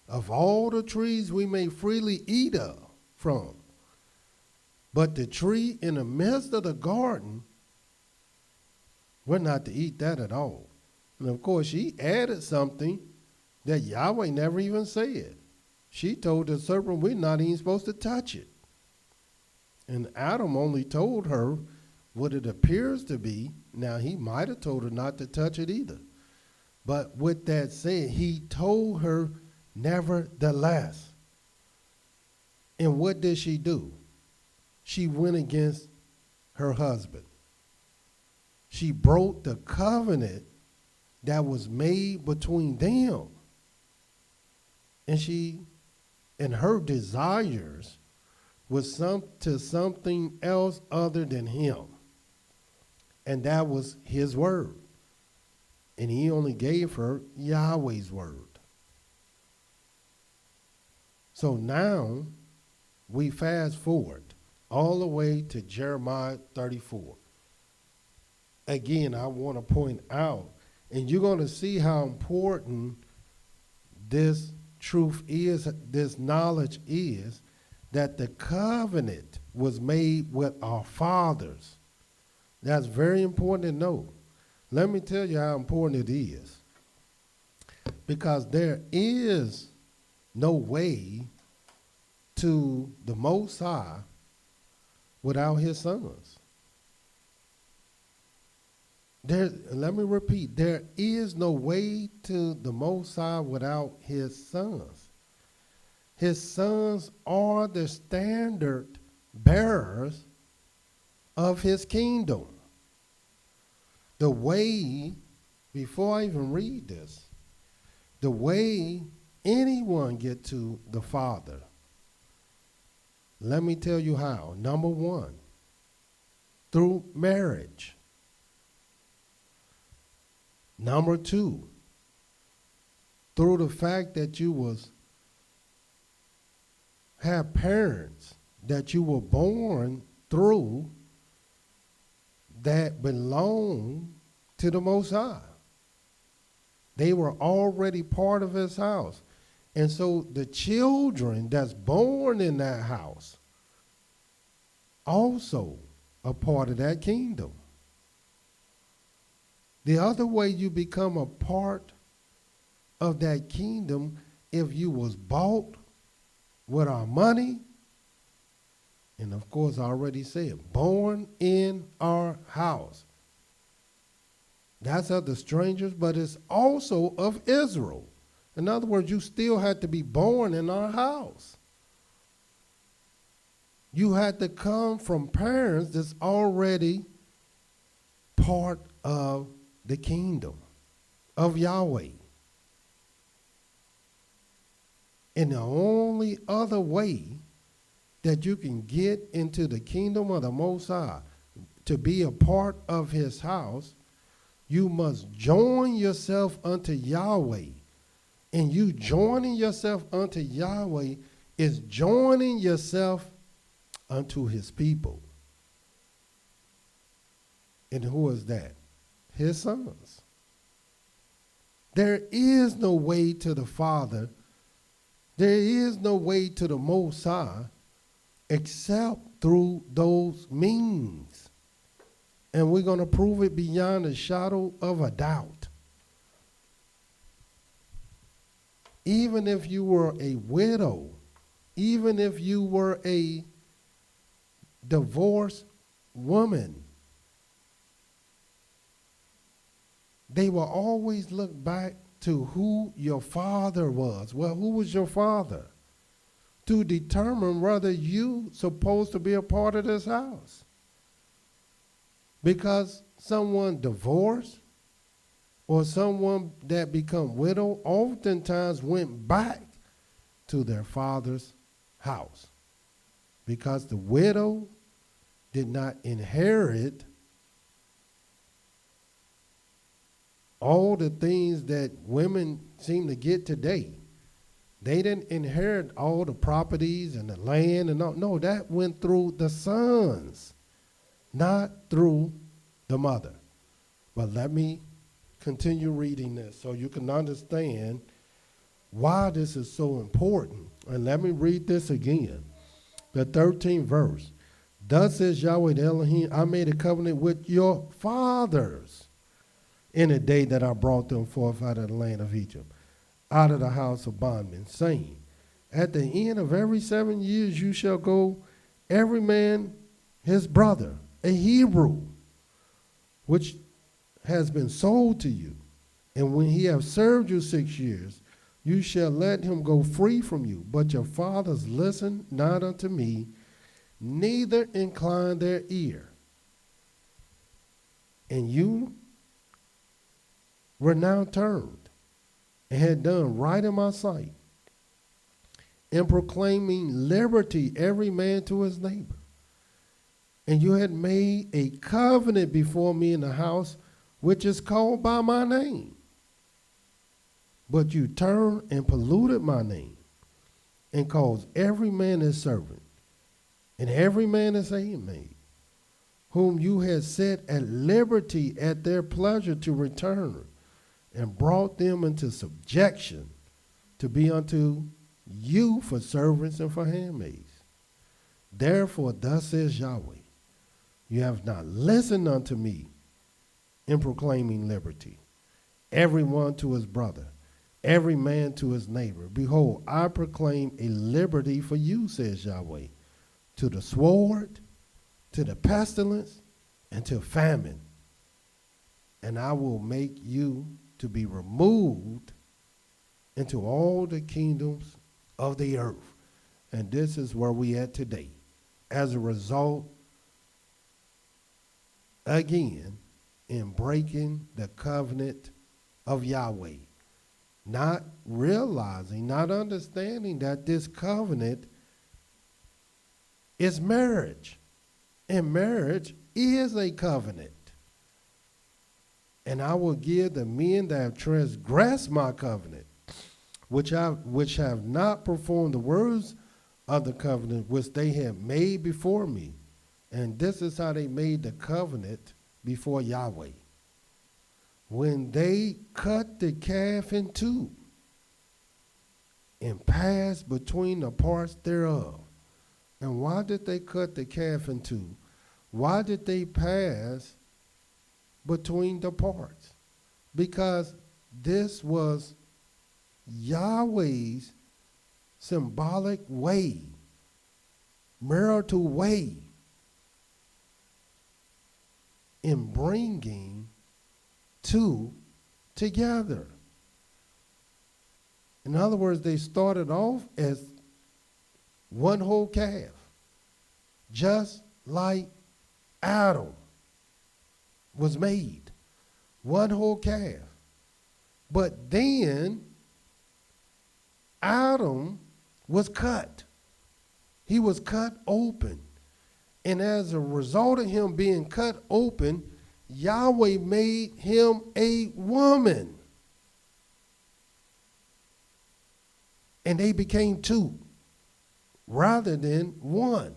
of all the trees we may freely eat of from, but the tree in the midst of the garden, we're not to eat that at all. And of course, she added something that Yahweh never even said. She told the serpent we're not even supposed to touch it. And Adam only told her what it appears to be. Now, he might have told her not to touch it either. But with that said, he told her nevertheless. And what did she do? She went against her husband. She broke the covenant that was made between them. And her desires was to something else other than him. And that was his word. And he only gave her Yahweh's word. So now we fast forward all the way to Jeremiah 34. Again, I want to point out, and you're going to see how important this truth is, this knowledge is, that the covenant was made with our fathers. That's very important to know. Let me tell you how important it is. Because there is no way to the Most High without his sons. Let me repeat, there is no way to the Most High without his sons. His sons are the standard bearers of his kingdom. The way, before I even read this, the way anyone get to the Father, let me tell you how. Number one, through marriage. Number two, through the fact that you have parents that you were born through that belong to the Most High. They were already part of his house. And so the children that's born in that house also are part of that kingdom. The other way you become a part of that kingdom, if you was bought with our money, and of course I already said, born in our house. That's of the strangers, but it's also of Israel. In other words, you still had to be born in our house. You had to come from parents that's already part of the kingdom of Yahweh. And the only other way that you can get into the kingdom of the Most High, to be a part of his house, you must join yourself unto Yahweh. And you joining yourself unto Yahweh is joining yourself unto his people. And who is that? His sons. There is no way to the Father. There is no way to the Most High except through those means. And we're going to prove it beyond a shadow of a doubt. Even if you were a widow, even if you were a divorced woman, they will always look back to who your father was. Well, who was your father? To determine whether you supposed to be a part of this house. Because someone divorced or someone that become widow oftentimes went back to their father's house. Because the widow did not inherit all the things that women seem to get today. They didn't inherit all the properties and the land and all. No, that went through the sons, not through the mother. But let me continue reading this so you can understand why this is so important. And let me read this again. The 13th verse. Thus says Yahweh the Elohim, I made a covenant with your fathers in the day that I brought them forth out of the land of Egypt, out of the house of bondmen, saying, at the end of every 7 years you shall go, every man his brother, a Hebrew, which has been sold to you. And when he have served you 6 years, you shall let him go free from you. But your fathers listen not unto me, neither incline their ear. And you were now turned and had done right in my sight, in proclaiming liberty every man to his neighbor. And you had made a covenant before me in the house which is called by my name. But you turned and polluted my name, and caused every man his servant, and every man his handmaid, whom you had set at liberty at their pleasure to return, and brought them into subjection to be unto you for servants and for handmaids. Therefore, thus says Yahweh, you have not listened unto me in proclaiming liberty, every one to his brother, every man to his neighbor. Behold, I proclaim a liberty for you, says Yahweh, to the sword, to the pestilence, and to famine. And I will make you to be removed into all the kingdoms of the earth. And this is where we at today. As a result, again, in breaking the covenant of Yahweh, not realizing, not understanding that this covenant is marriage. And marriage is a covenant. And I will give the men that have transgressed my covenant, which have not performed the words of the covenant which they have made before me. And this is how they made the covenant before Yahweh. When they cut the calf in two and passed between the parts thereof. And why did they cut the calf in two? Why did they pass between the parts? Because this was Yahweh's symbolic way, marital way, in bringing two together. In other words, they started off as one whole calf, just like Adam was made, one whole calf. But then Adam was cut. He was cut open. And as a result of him being cut open, Yahweh made him a woman. And they became two rather than one.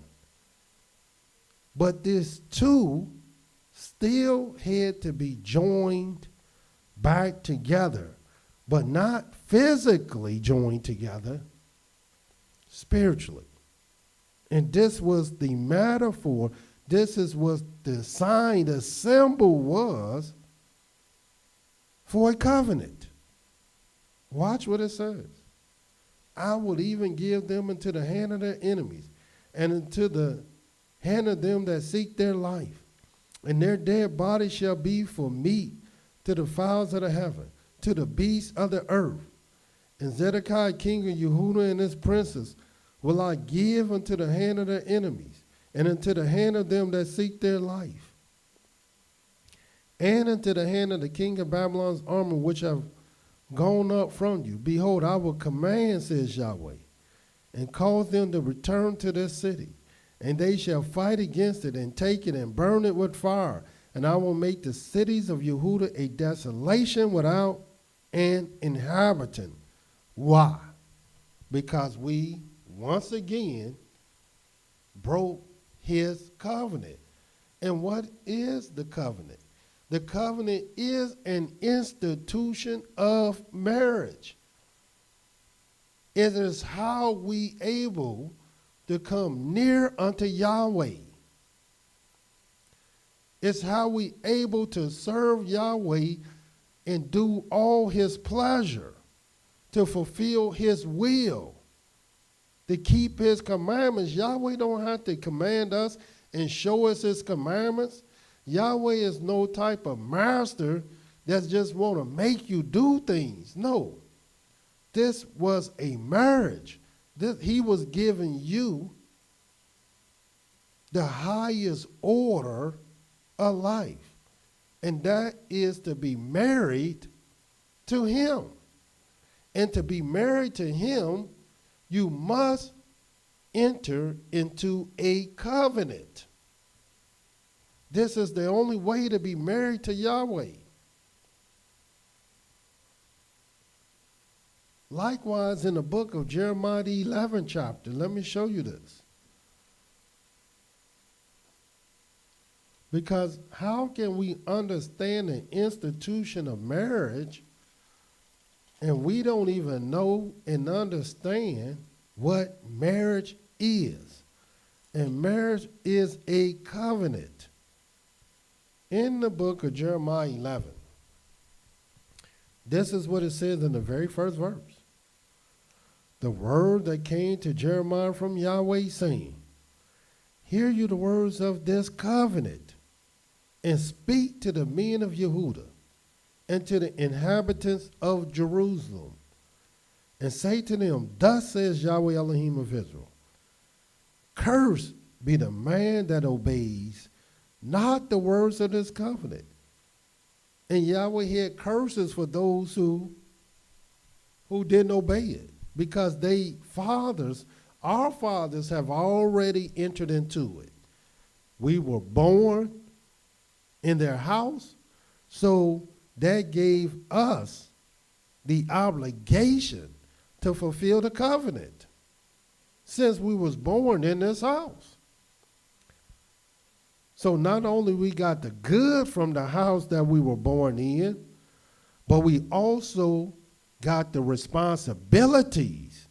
But this two still had to be joined back together, but not physically joined together, spiritually. And this was the metaphor. This is what the sign, the symbol was for a covenant. Watch what it says. I will even give them into the hand of their enemies, and into the hand of them that seek their life. And their dead bodies shall be for meat to the fowls of the heaven, to the beasts of the earth. And Zedekiah king of Yehudah and his princes will I give unto the hand of their enemies, and unto the hand of them that seek their life, and unto the hand of the king of Babylon's army which have gone up from you. Behold, I will command, says Yahweh, and cause them to return to their city, and they shall fight against it, and take it, and burn it with fire. And I will make the cities of Yehudah a desolation without an inhabitant. Why? Because we, once again, broke his covenant. And what is the covenant? The covenant is an institution of marriage. It is how we able to come near unto Yahweh. It's how we able to serve Yahweh and do all his pleasure, to fulfill his will, to keep his commandments. Yahweh don't have to command us and show us his commandments. Yahweh is no type of master that just want to make you do things. No. This was a marriage. He was giving you the highest order of life. And that is to be married to him. And to be married to him, you must enter into a covenant. This is the only way to be married to Yahweh. Likewise, in the book of Jeremiah, the 11th chapter, let me show you this. Because how can we understand the institution of marriage and we don't even know and understand what marriage is? And marriage is a covenant. In the book of Jeremiah 11, This is what it says in the very first verse. The word that came to Jeremiah from Yahweh, saying, hear you the words of this covenant, and speak to the men of Yehudah and to the inhabitants of Jerusalem, and say to them, thus says Yahweh Elohim of Israel, cursed be the man that obeys not the words of this covenant. And Yahweh had curses for those who didn't obey it, because our fathers have already entered into it. We were born in their house, so that gave us the obligation to fulfill the covenant, since we was born in this house. So not only we got the good from the house that we were born in, but we also got the responsibilities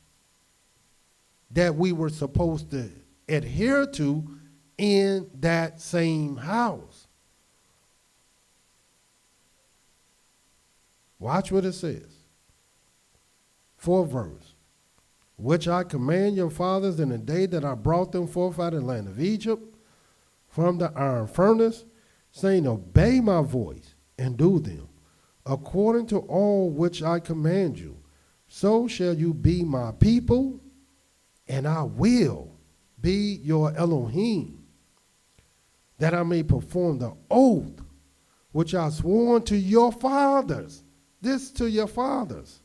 that we were supposed to adhere to in that same house. Watch what it says. 4th verse. Which I command your fathers in the day that I brought them forth out of the land of Egypt from the iron furnace, saying, obey my voice and do them, according to all which I command you. So shall you be my people, and I will be your Elohim, that I may perform the oath which I swore to your fathers, this to your fathers,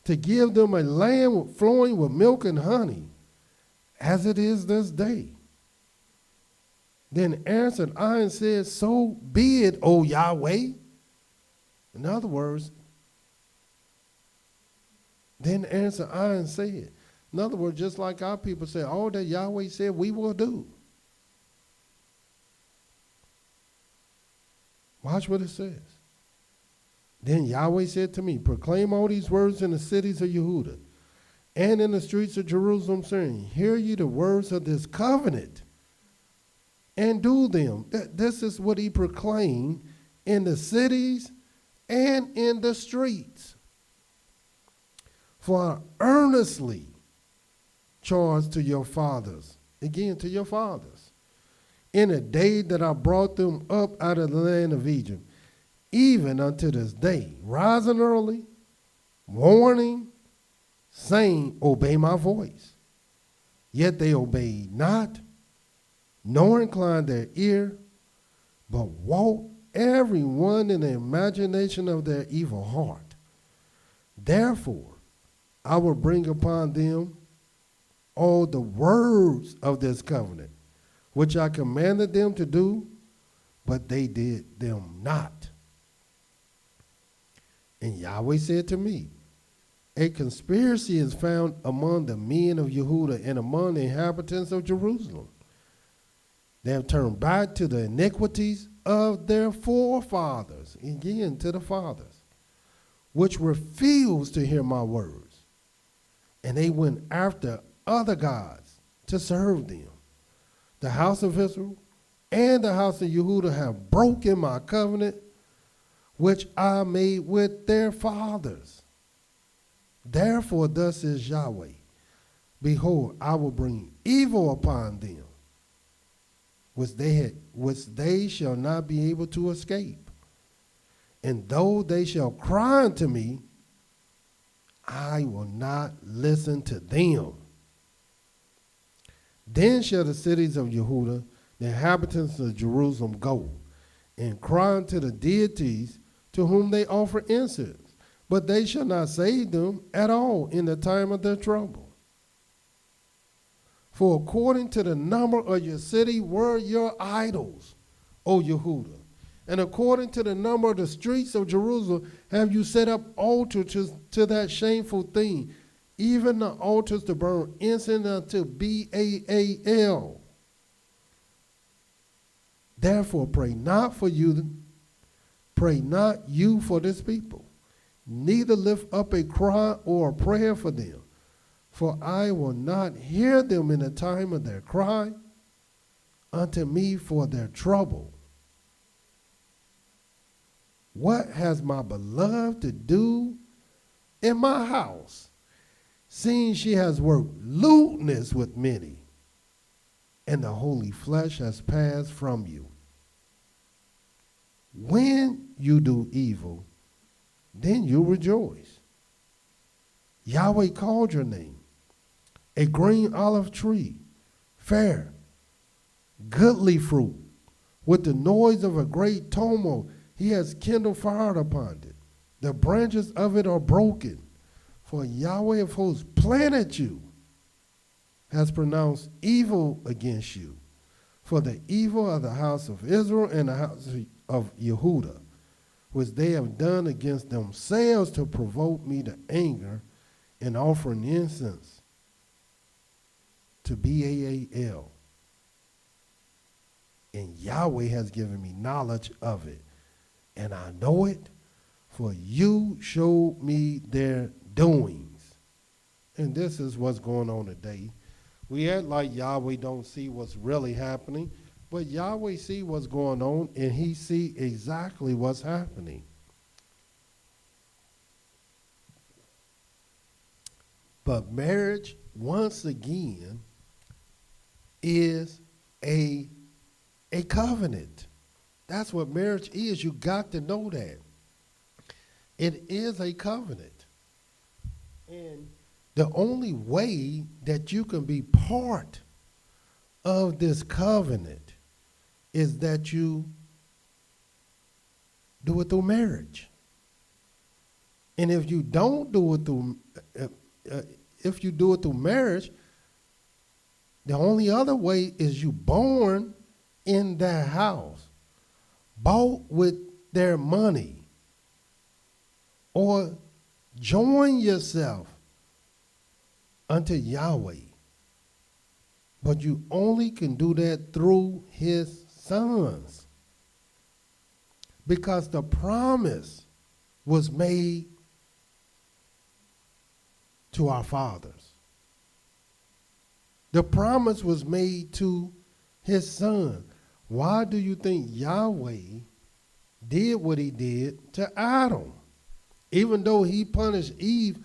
to give them a land flowing with milk and honey, as it is this day. Then answered I and said, so be it, O Yahweh. In other words, then answered I and said. In other words, just like our people say, all that Yahweh said we will do. Watch what it says. Then Yahweh said to me, proclaim all these words in the cities of Yehudah and in the streets of Jerusalem, saying, hear ye the words of this covenant, and do them. This is what he proclaimed in the cities and in the streets. For I earnestly charge to your fathers, again to your fathers, in the day that I brought them up out of the land of Egypt, even unto this day, rising early, warning, saying, obey my voice. Yet they obeyed not, nor inclined their ear, but walked every one in the imagination of their evil heart. Therefore, I will bring upon them all the words of this covenant, which I commanded them to do, but they did them not. And Yahweh said to me, a conspiracy is found among the men of Yehudah and among the inhabitants of Jerusalem. They have turned back to the iniquities of their forefathers, again to the fathers, which refused to hear my words. And they went after other gods to serve them. The house of Israel and the house of Yehudah have broken my covenant, which I made with their fathers. Therefore, thus is Yahweh, behold, I will bring evil upon them, which they shall not be able to escape. And though they shall cry unto me, I will not listen to them. Then shall the cities of Yehudah, the inhabitants of Jerusalem, go and cry unto the deities to whom they offer incense, but they shall not save them at all in the time of their trouble. For according to the number of your city were your idols, O Yehudah, and according to the number of the streets of Jerusalem have you set up altars to that shameful thing, even the altars to burn incense unto Baal. Therefore pray not you for this people, neither lift up a cry or a prayer for them, for I will not hear them in the time of their cry unto me for their trouble. what has my beloved to do in my house, seeing she has worked lewdness with many, and the holy flesh has passed from you? When you do evil, then you rejoice. Yahweh called your name, a green olive tree, fair, goodly fruit. With the noise of a great tumult, he has kindled fire upon it. The branches of it are broken, for Yahweh of hosts planted you, has pronounced evil against you, for the evil of the house of Israel and the house of Yehudah, which they have done against themselves to provoke me to anger in offering incense to Baal. And Yahweh has given me knowledge of it, and I know it, for you showed me their doings. And this is what's going on today. We act like Yahweh don't see what's really happening, but Yahweh see what's going on, and he see exactly what's happening. But marriage, once again, is a covenant. That's what marriage is. You got to know that. It is a covenant. And the only way that you can be part of this covenant is that you do it through marriage. And if you don't do it through, if you do it through marriage, the only other way is you born in that house, bought with their money, or join yourself unto Yahweh. But you only can do that through his sons, because the promise was made to our fathers. The promise was made to his son. Why do you think Yahweh did what he did to Adam? Even though he punished Eve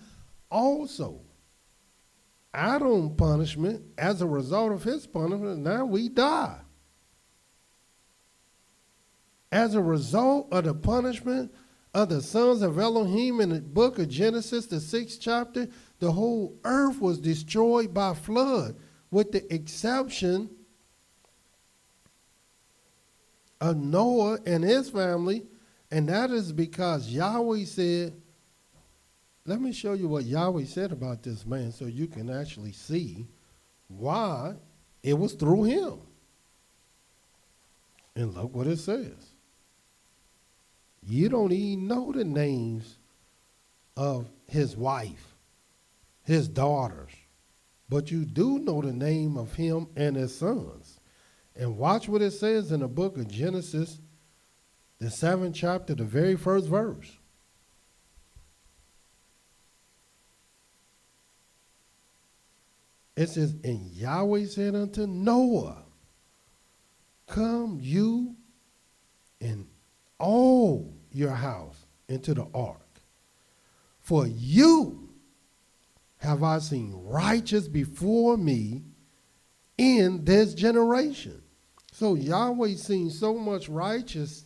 also. Adam's punishment, as a result of his punishment, now we die. As a result of the punishment of the sons of Elohim in the book of Genesis, the 6th chapter, the whole earth was destroyed by flood, with the exception of Noah and his family, and that is because Yahweh said, let me show you what Yahweh said about this man so you can actually see why it was through him. And look what it says. You don't even know the names of his wife, his daughters, but you do know the name of him and his sons. And watch what it says in the book of Genesis, the 7th chapter, the very first verse. It says, and Yahweh said unto Noah, come you and all your house into the ark. For you have I seen righteous before me in this generation. So Yahweh seen so much righteousness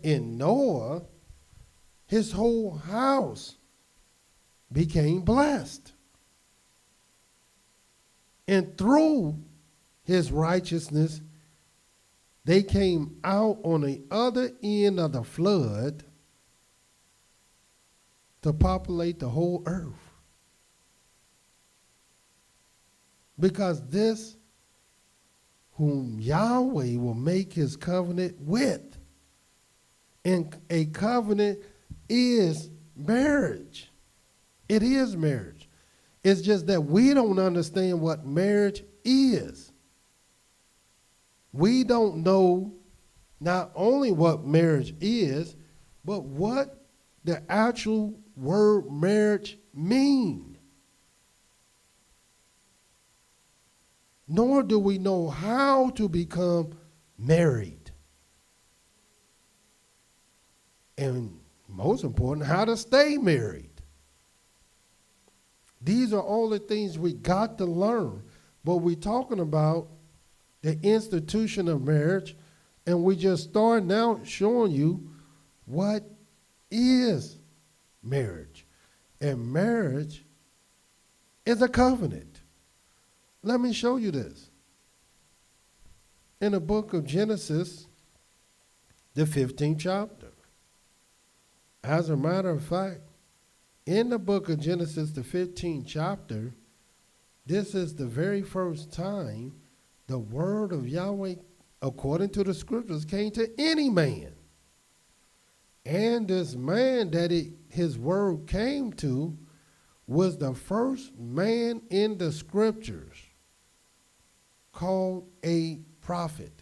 in Noah, his whole house became blessed. And through his righteousness, they came out on the other end of the flood to populate the whole earth. Because this whom Yahweh will make his covenant with, and a covenant is marriage. It is marriage. It's just that we don't understand what marriage is. We don't know not only what marriage is, but what the actual word marriage means. Nor do we know how to become married. and most important, how to stay married. These are all the things we got to learn. But we're talking about the institution of marriage, and we just start now showing you what is marriage. And marriage is a covenant. Let me show you this. In the book of Genesis, the 15th chapter. As a matter of fact, in the book of Genesis, the 15th chapter, this is the very first time the word of Yahweh, according to the scriptures, came to any man. And this man that his word came to was the first man in the scriptures called a prophet.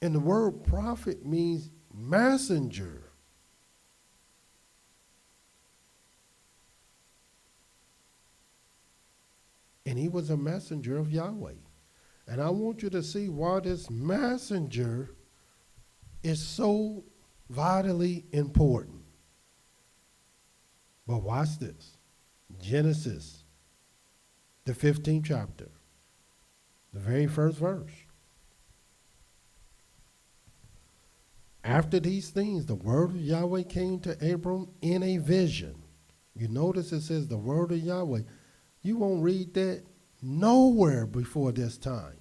And the word prophet means messenger. And he was a messenger of Yahweh. And I want you to see why this messenger is so vitally important. But watch this. Genesis, the 15th chapter, the very first verse. After these things, the word of Yahweh came to Abram in a vision. You notice it says the word of Yahweh. You won't read that nowhere before this time.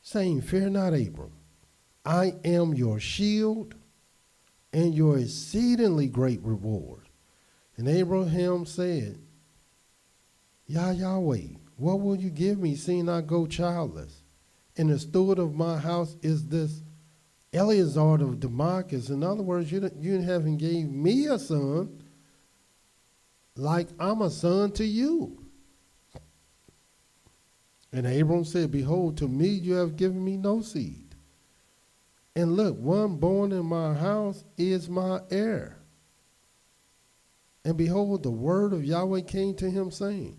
Saying, fear not, Abram. I am your shield and your exceedingly great reward. And Abraham said, Yahweh, what will you give me, seeing I go childless? And the steward of my house is this Eleazar of Damascus. In other words, you haven't gave me a son like I'm a son to you. And Abram said, behold, to me you have given me no seed. And look, one born in my house is my heir. And behold, the word of Yahweh came to him, saying,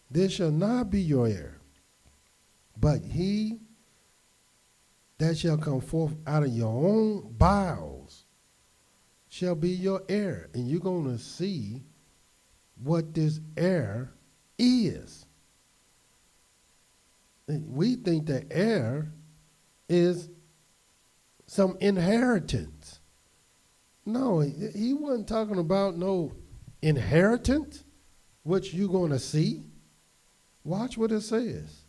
this shall not be your heir, but he that shall come forth out of your own bowels shall be your heir. And you're going to see what this heir is. We think the heir is some inheritance. No, he wasn't talking about no inheritance, which you're going to see. Watch what it says.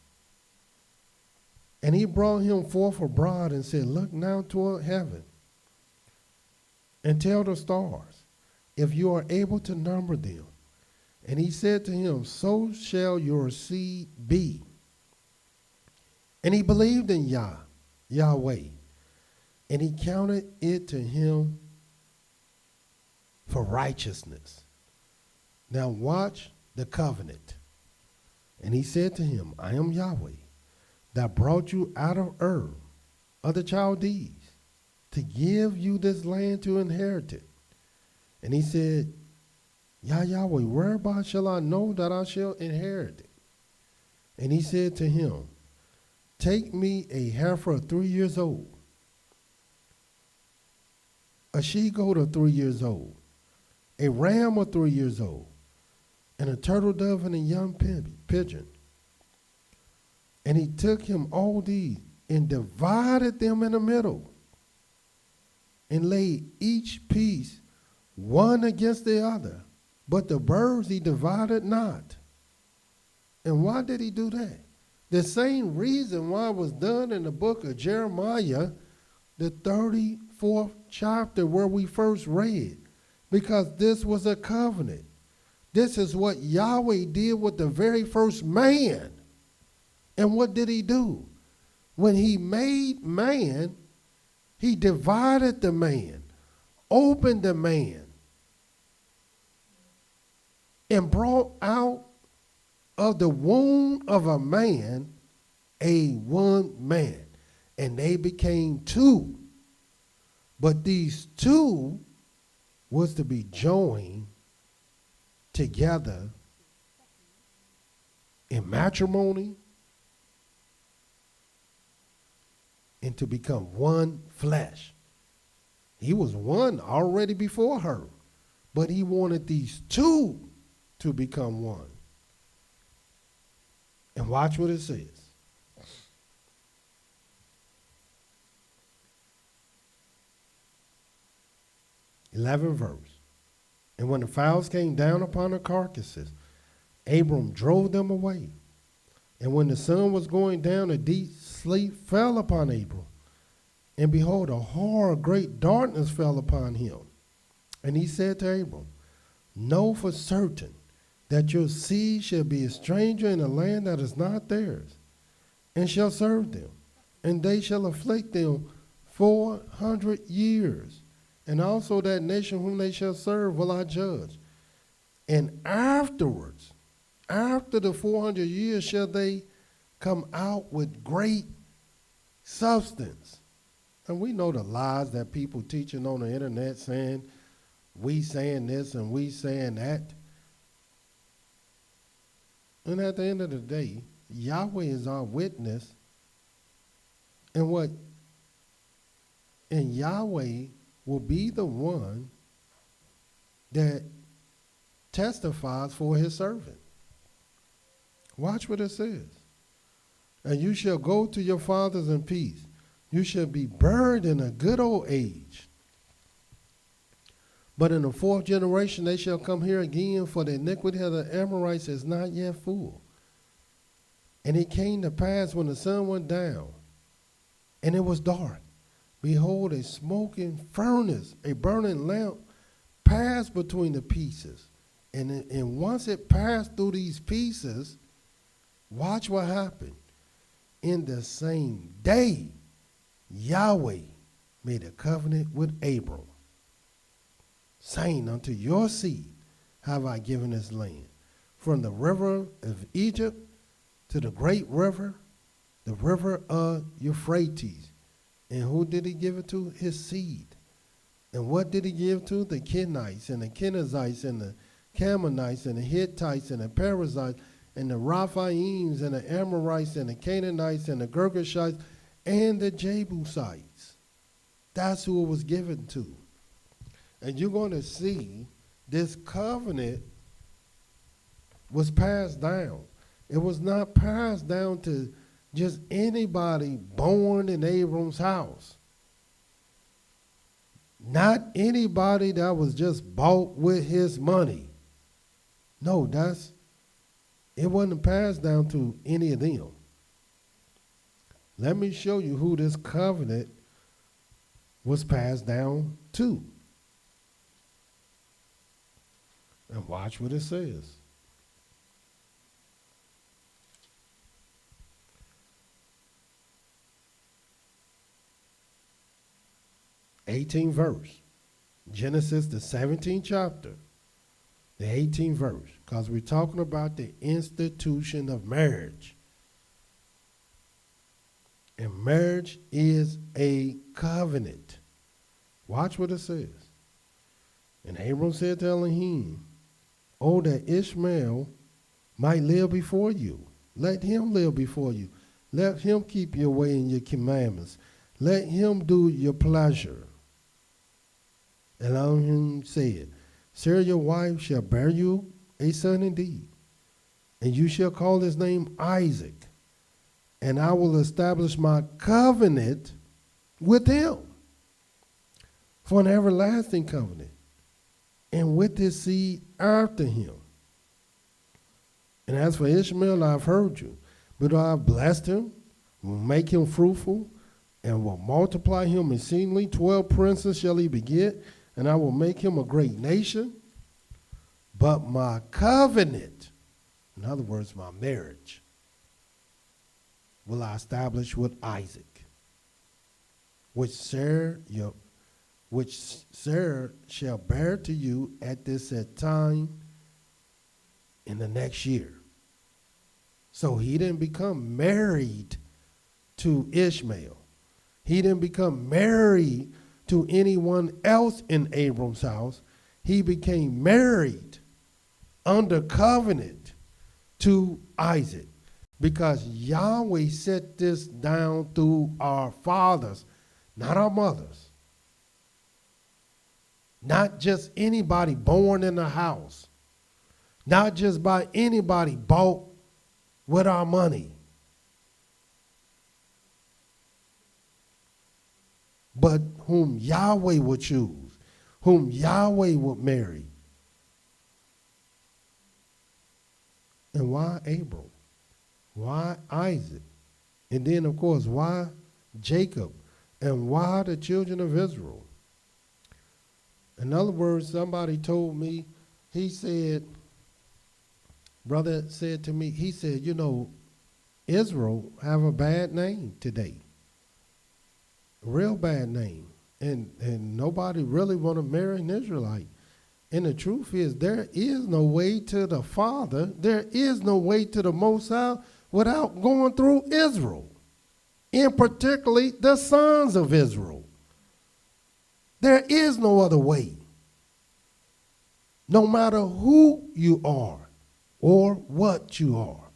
And he brought him forth abroad and said, look now toward heaven and tell the stars, if you are able to number them. And he said to him, so shall your seed be. And he believed in Yahweh, and he counted it to him for righteousness. Now watch the covenant. And he said to him, I am Yahweh, that brought you out of Ur of the Chaldees, to give you this land to inherit it. And he said, Yahweh, whereby shall I know that I shall inherit it? And he said to him, take me a heifer of 3 years old, a she-goat of 3 years old, a ram of 3 years old, and a turtle dove and a young pigeon. And he took him all these and divided them in the middle and laid each piece one against the other. But the birds he divided not. And why did he do that? The same reason why it was done in the book of Jeremiah, the 34th chapter where we first read. Because this was a covenant. This is what Yahweh did with the very first man. And what did he do? When he made man, he divided the man, opened the man, and brought out of the womb of a man a one man. And they became two. But these two was to be joined together in matrimony, and to become one flesh. He was one already before her, but he wanted these two to become one. And watch what it says. 11th verse. And when the fowls came down upon the carcasses, Abram drove them away. And when the sun was going down, a deep sleep fell upon Abram. And behold, a horror, great darkness fell upon him. And he said to Abram, know for certain that your seed shall be a stranger in a land that is not theirs, and shall serve them, and they shall afflict them 400 years. And also that nation whom they shall serve will I judge. And afterwards, after the 400 years, shall they come out with great substance. And we know the lies that people teaching on the internet saying, we saying this and we saying that. And at the end of the day, Yahweh is our witness. And Yahweh will be the one that testifies for his servant. Watch what it says. And you shall go to your fathers in peace. You shall be buried in a good old age. But in the fourth generation they shall come here again, for the iniquity of the Amorites is not yet full. And it came to pass when the sun went down, and it was dark, behold, a smoking furnace, a burning lamp, passed between the pieces. And once it passed through these pieces, watch what happened. In the same day, Yahweh made a covenant with Abram, saying, unto your seed have I given this land, from the river of Egypt to the great river, the river of Euphrates. And who did he give it to? His seed. And what did he give to? The Kenites and the Kenizzites and the Canaanites and the Hittites and the Perizzites and the Rephaims and the Amorites and the Canaanites and the Girgashites and the Jebusites. That's who it was given to. And you're going to see this covenant was passed down. It was not passed down to just anybody born in Abram's house. Not anybody that was just bought with his money. No, it wasn't passed down to any of them. Let me show you who this covenant was passed down to. And watch what it says. '18th verse. Genesis, the 17th chapter, the 18th verse, because we're talking about the institution of marriage. And marriage is a covenant. Watch what it says. And Abram said to Elohim, oh, that Ishmael might live before you. Let him live before you. Let him keep your way and your commandments. Let him do your pleasure. And Elohim said, Sarah your wife shall bear you a son indeed, and you shall call his name Isaac, and I will establish my covenant with him for an everlasting covenant, and with his seed after him. And as for Ishmael, I have heard you, but I have blessed him, will make him fruitful, and will multiply him exceedingly. 12 princes shall he beget, and I will make him a great nation. But my covenant, in other words, my marriage, will I establish with Isaac, which Sarah shall bear to you at this set time in the next year. So he didn't become married to Ishmael. He didn't become married to anyone else in Abram's house. He became married under covenant to Isaac. Because Yahweh set this down through our fathers, not our mothers. Not just anybody born in the house. Not just by anybody bought with our money. But whom Yahweh would choose, whom Yahweh would marry. And why Abram? Why Isaac? And then, of course, why Jacob? And why the children of Israel? In other words, somebody told me, he said, brother said to me, he said, you know, Israel have a bad name today. A real bad name. And nobody really want to marry an Israelite. And the truth is, there is no way to the Father, there is no way to the Most High without going through Israel. And particularly the sons of Israel. There is no other way. No matter who you are or what you are.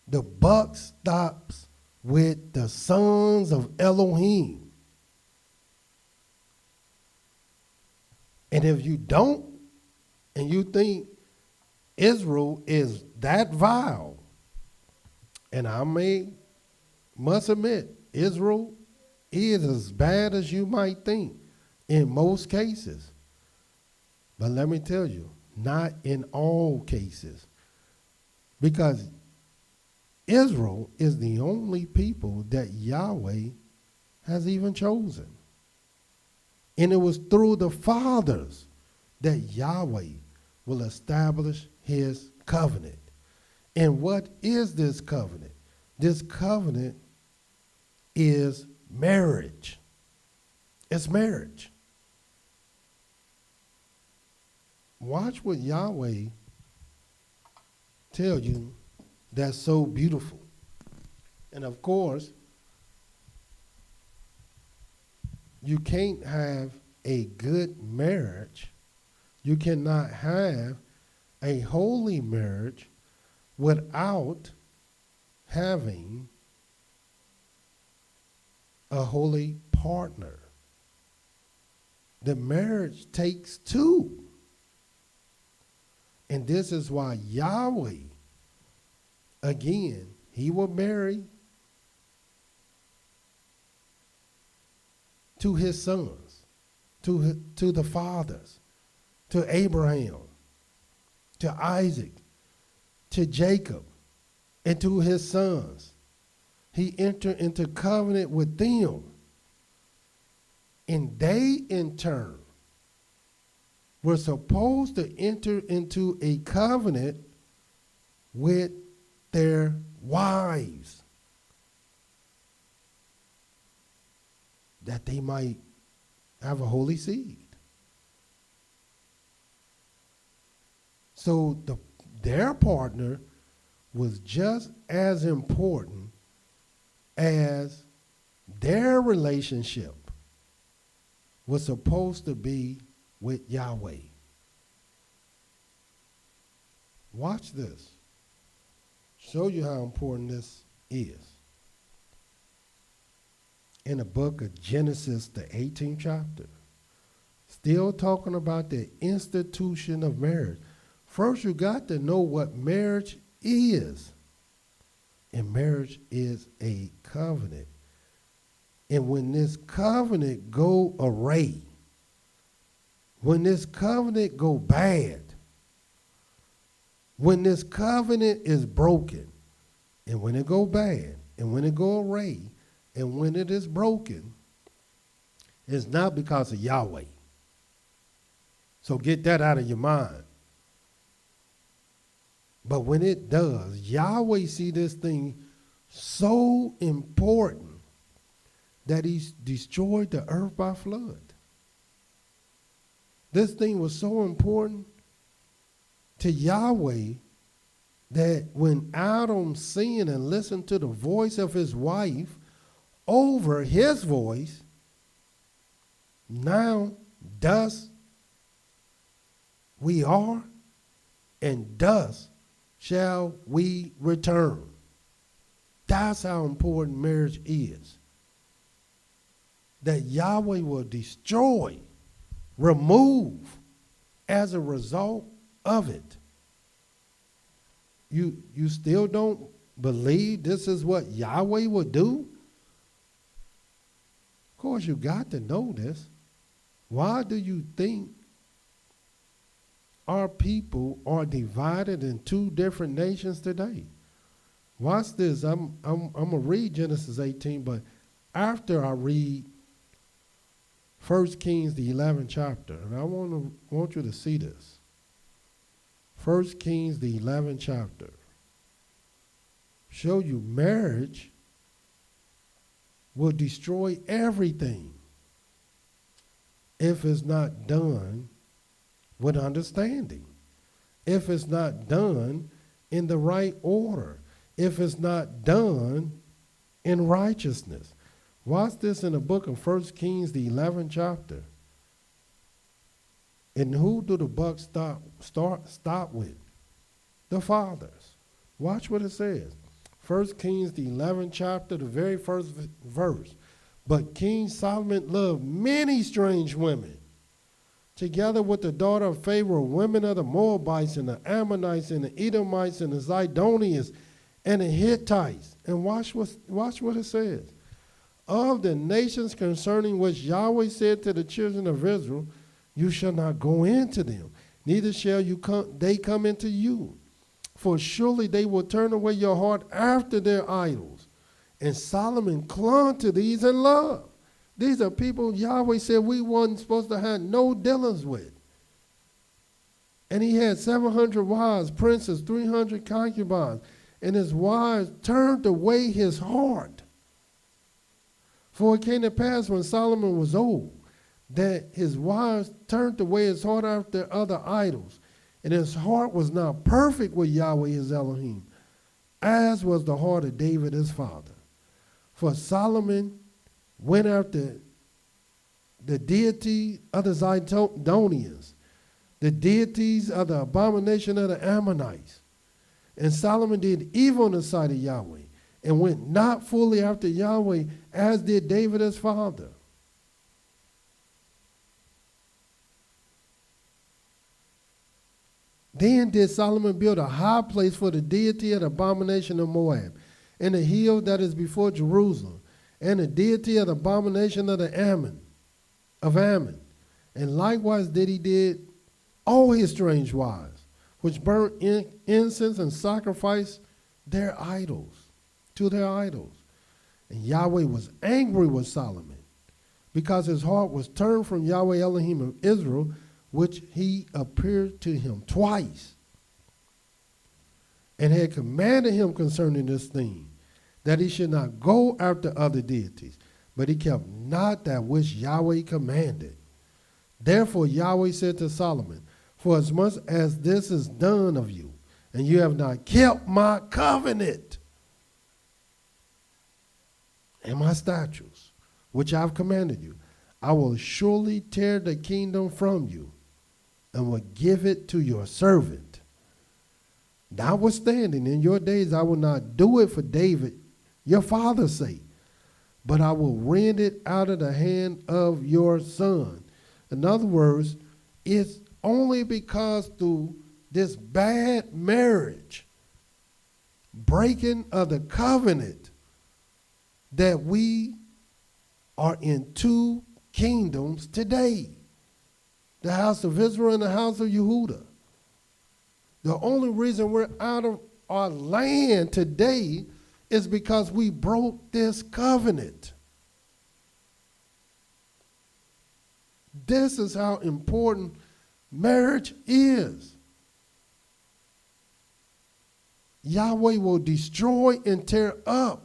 The buck stops with the sons of Elohim. And if you don't, and you think Israel is that vile, and I must admit, Israel is as bad as you might think in most cases. But let me tell you, not in all cases. Because Israel is the only people that Yahweh has even chosen. And it was through the fathers that Yahweh will establish his covenant. And what is this covenant? This covenant is marriage. It's marriage. Watch what Yahweh tell you that's so beautiful. And of course, you can't have a good marriage. You cannot have a holy marriage without having a holy partner. The marriage takes two. And this is why Yahweh, again, he will marry to his sons, to the fathers, to Abraham, to Isaac, to Jacob, and to his sons. He entered into covenant with them. And they, in turn, were supposed to enter into a covenant with their wives, that they might have a holy seed. So their partner was just as important as their relationship was supposed to be with Yahweh. Watch this. Show you how important this is. In the book of Genesis, the 18th chapter, still talking about the institution of marriage. First, you got to know what marriage is. And marriage is a covenant. And when this covenant go awry, when this covenant go bad, when this covenant is broken, and when it go bad, and when it go awry, and when it is broken, it's not because of Yahweh. So get that out of your mind. But when it does, Yahweh see this thing so important that he's destroyed the earth by flood. This thing was so important to Yahweh that when Adam sinned and listened to the voice of his wife over his voice, now thus we are, and thus shall we return. That's how important marriage is. That Yahweh will destroy, remove as a result of it. You still don't believe this is what Yahweh will do? Of course, you got to know this. Why do you think our people are divided in two different nations today? Watch this. I'm gonna read Genesis 18, but after I read 1 Kings the 11th chapter, and I want you to see this. 1 Kings the 11th chapter. Show you marriage will destroy everything if it's not done with understanding, if it's not done in the right order, if it's not done in righteousness. Watch this in the book of 1 Kings, the 11th chapter. And who do the buck stop with? The fathers. Watch what it says. 1 Kings, the 11th chapter, the very first verse. But King Solomon loved many strange women, together with the daughter of Pharaoh, women of the Moabites and the Ammonites and the Edomites and the Zidonians and the Hittites. And watch what it says. Of the nations concerning which Yahweh said to the children of Israel, you shall not go into them, neither shall they come into you. For surely they will turn away your heart after their idols. And Solomon clung to these in love. These are people Yahweh said we wasn't supposed to have no dealings with. And he had 700 wives, princes, 300 concubines. And his wives turned away his heart. For it came to pass when Solomon was old, that his wives turned away his heart after other idols. And his heart was not perfect with Yahweh his Elohim, as was the heart of David his father. For Solomon went after the deity of the Zidonians, the deities of the abomination of the Ammonites. And Solomon did evil in the sight of Yahweh, and went not fully after Yahweh, as did David his father. Then did Solomon build a high place for the deity of the abomination of Moab, and the hill that is before Jerusalem, and the deity of the abomination of Ammon. And likewise did all his strange wives, which burnt incense and sacrificed their idols, to their idols. And Yahweh was angry with Solomon, because his heart was turned from Yahweh Elohim of Israel, which he appeared to him twice, and had commanded him concerning this thing, that he should not go after other deities, but he kept not that which Yahweh commanded. Therefore Yahweh said to Solomon, for as much as this is done of you, and you have not kept my covenant and my statutes, which I have commanded you, I will surely tear the kingdom from you, and will give it to your servant. Notwithstanding, in your days I will not do it for David, your father's sake, but I will rend it out of the hand of your son. In other words, it's only because through this bad marriage, breaking of the covenant, that we are in two kingdoms today. The house of Israel and the house of Yehudah. The only reason we're out of our land today is because we broke this covenant. This is how important marriage is. Yahweh will destroy and tear up,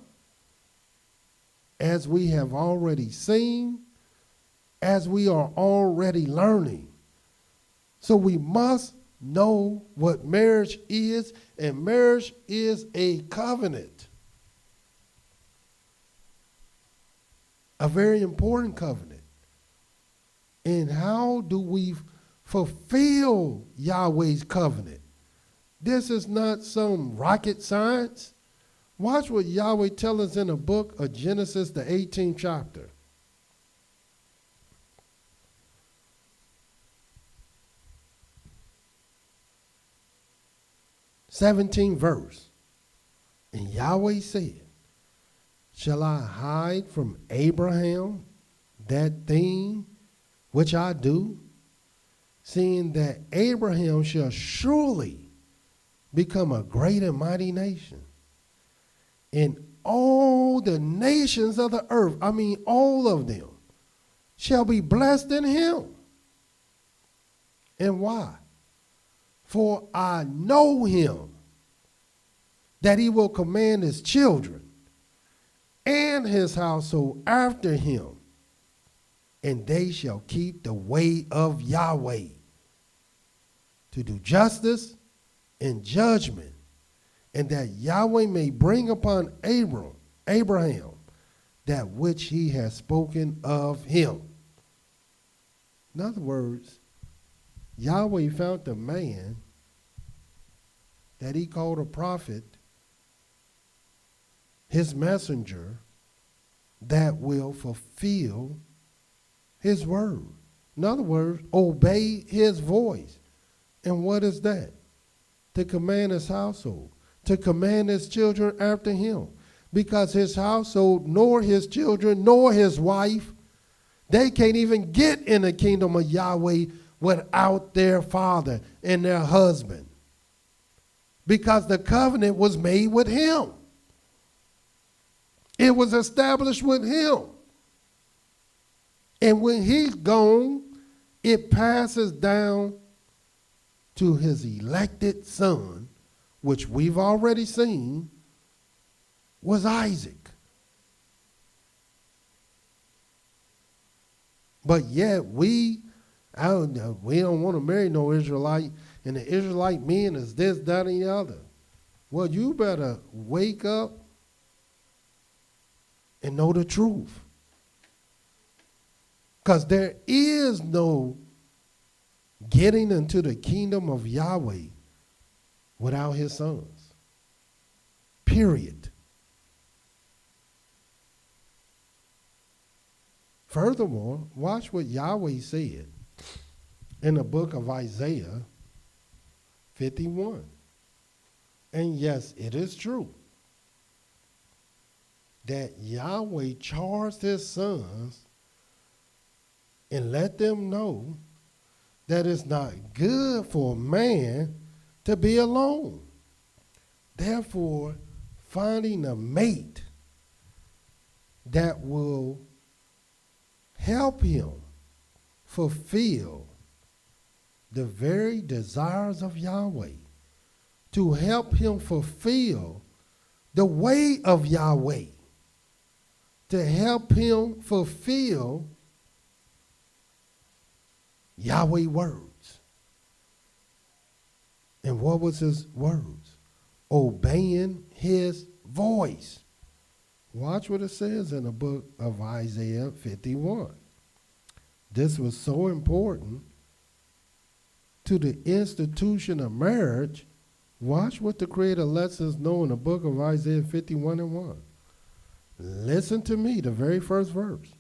as we have already seen, as we are already learning. So we must know what marriage is, and marriage is a covenant. A very important covenant. And how do we fulfill Yahweh's covenant? This is not some rocket science. Watch what Yahweh tells us in the book of Genesis, the 18th chapter. 17th verse. And Yahweh said, shall I hide from Abraham that thing which I do, seeing that Abraham shall surely become a great and mighty nation, and all the nations of the earth, I mean all of them, shall be blessed in him. And why? For I know him, that he will command his children and his household after him, and they shall keep the way of Yahweh, to do justice and judgment, and that Yahweh may bring upon Abraham that which he has spoken of him. In other words, Yahweh found a man that he called a prophet, his messenger, that will fulfill his word. In other words, obey his voice. And what is that? To command his household, to command his children after him. Because his household, nor his children, nor his wife, they can't even get in the kingdom of Yahweh without their father and their husband. Because the covenant was made with him. It was established with him. And when he's gone, it passes down to his elected son, which we've already seen, was Isaac. But yet we don't want to marry no Israelite, and the Israelite men is this, that, and the other. Well, you better wake up and know the truth. Because there is no getting into the kingdom of Yahweh without his sons. Period. Furthermore, watch what Yahweh said in the book of Isaiah 51. And yes, it is true that Yahweh charged his sons and let them know that it's not good for a man to be alone. Therefore, finding a mate that will help him fulfill the very desires of Yahweh, to help him fulfill the way of Yahweh, to help him fulfill Yahweh words. And what was his words? Obeying his voice. Watch what it says in the book of Isaiah 51. This was so important to the institution of marriage. Watch what the Creator lets us know in the book of Isaiah 51 and 1. Listen to me, the very first verse.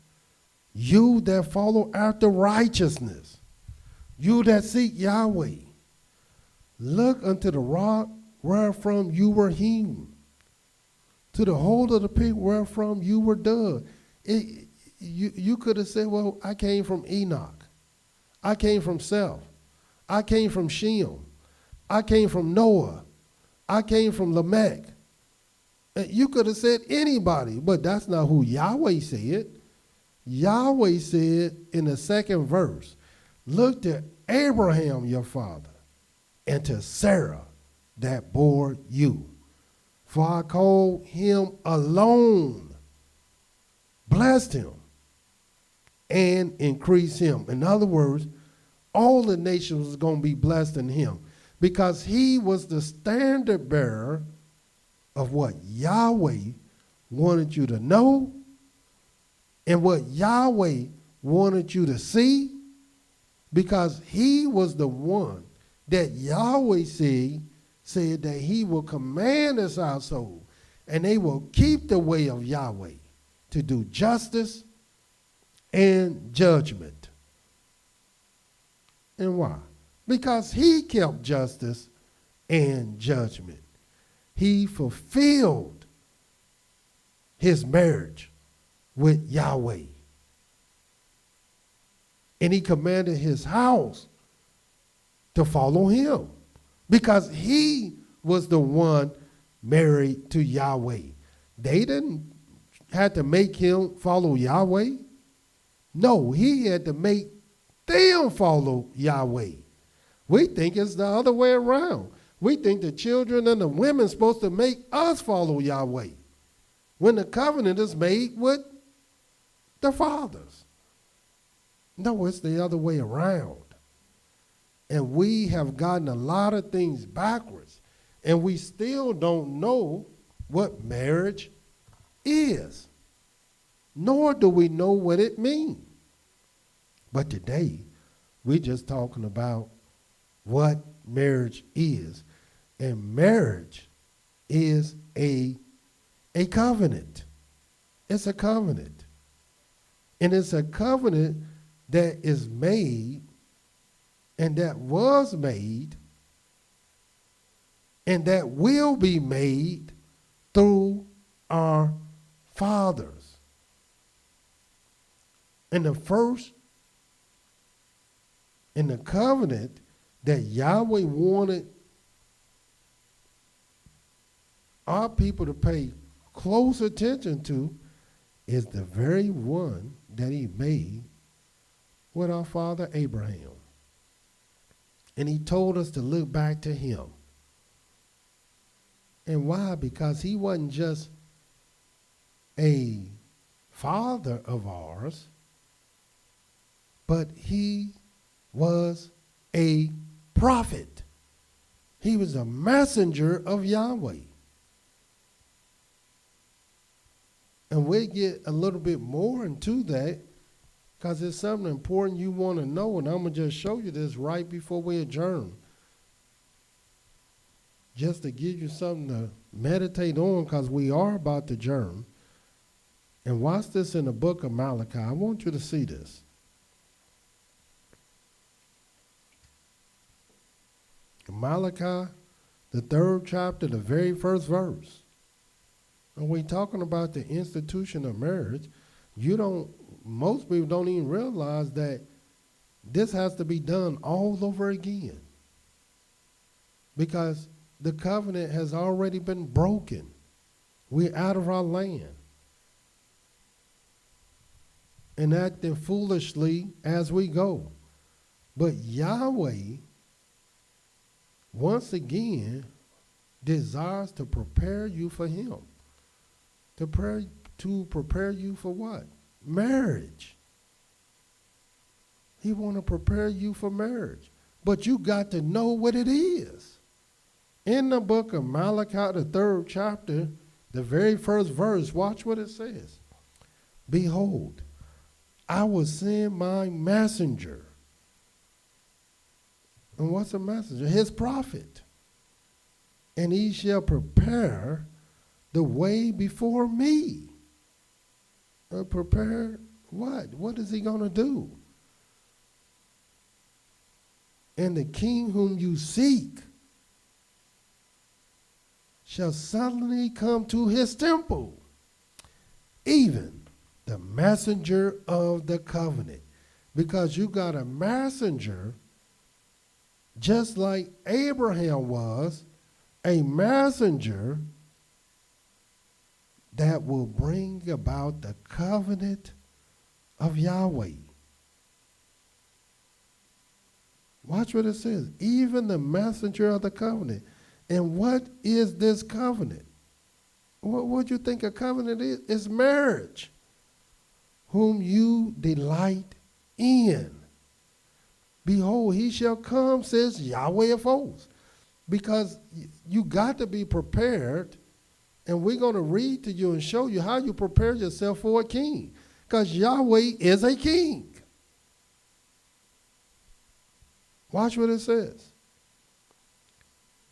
You that follow after righteousness, you that seek Yahweh, look unto the rock wherefrom you were hewn, to the hole of the pit wherefrom you were dug. You could have said, well, I came from Enoch. I came from Seth. I came from Shem. I came from Noah. I came from Lamech. You could have said anybody, but that's not who Yahweh said. Yahweh said in the second verse, look to Abraham your father, and to Sarah that bore you. For I called him alone, blessed him, and increased him. In other words, all the nations was going to be blessed in him, because he was the standard bearer of what Yahweh wanted you to know and what Yahweh wanted you to see, because he was the one that Yahweh said said that he will command his household, and they will keep the way of Yahweh to do justice and judgment. And why? Because he kept justice and judgment. He fulfilled his marriage with Yahweh. And he commanded his house to follow him because he was the one married to Yahweh. They didn't have to make him follow Yahweh. No, he had to make them follow Yahweh. We think it's the other way around. We think the children and the women are supposed to make us follow Yahweh when the covenant is made with the fathers. No, it's the other way around. And we have gotten a lot of things backwards, and we still don't know what marriage is, nor do we know what it means. But today, we're just talking about what marriage is. And marriage is a covenant. It's a covenant. And it's a covenant that is made and that was made and that will be made through our fathers. And the first in the covenant that Yahweh wanted our people to pay close attention to is the very one that he made with our father Abraham. And he told us to look back to him. And why? Because he wasn't just a father of ours, but he was a prophet. He was a messenger of Yahweh. And we'll get a little bit more into that because it's something important you want to know, and I'm going to just show you this right before we adjourn. Just to give you something to meditate on because we are about to adjourn. And watch this in the book of Malachi. I want you to see this. Malachi, the 3rd chapter, the very first verse. And we're talking about the institution of marriage. Most people don't even realize that this has to be done all over again. Because the covenant has already been broken. We're out of our land. And acting foolishly as we go. But Yahweh, once again, desires to prepare you for him. To prepare you for what? Marriage. He want to prepare you for marriage. But you got to know what it is. In the book of Malachi, the 3rd chapter, the very first verse, watch what it says. Behold, I will send my messenger. And what's a messenger? His prophet. And he shall prepare the way before me. Prepare what? What is he going to do? And the king whom you seek shall suddenly come to his temple, even the messenger of the covenant. Because you got a messenger just like Abraham was, a messenger that will bring about the covenant of Yahweh. Watch what it says. Even the messenger of the covenant. And what is this covenant? What do you think a covenant is? It's marriage. Whom you delight in. Behold, he shall come, says Yahweh of hosts. Because you got to be prepared. And we're going to read to you and show you how you prepare yourself for a king. Because Yahweh is a king. Watch what it says.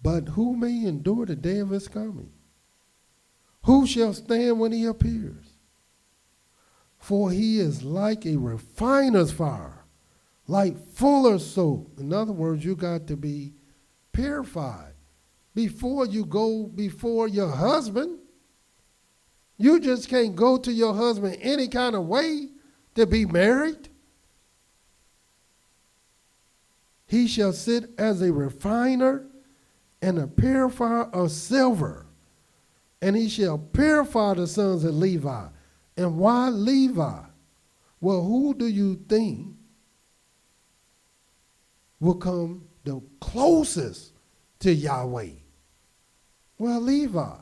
But who may endure the day of his coming? Who shall stand when he appears? For he is like a refiner's fire, like fuller's soap. In other words, you got to be purified before you go before your husband. You just can't go to your husband any kind of way to be married. He shall sit as a refiner and a purifier of silver, and he shall purify the sons of Levi. And why Levi? Well, who do you think will come the closest to Yahweh? Well, Levi.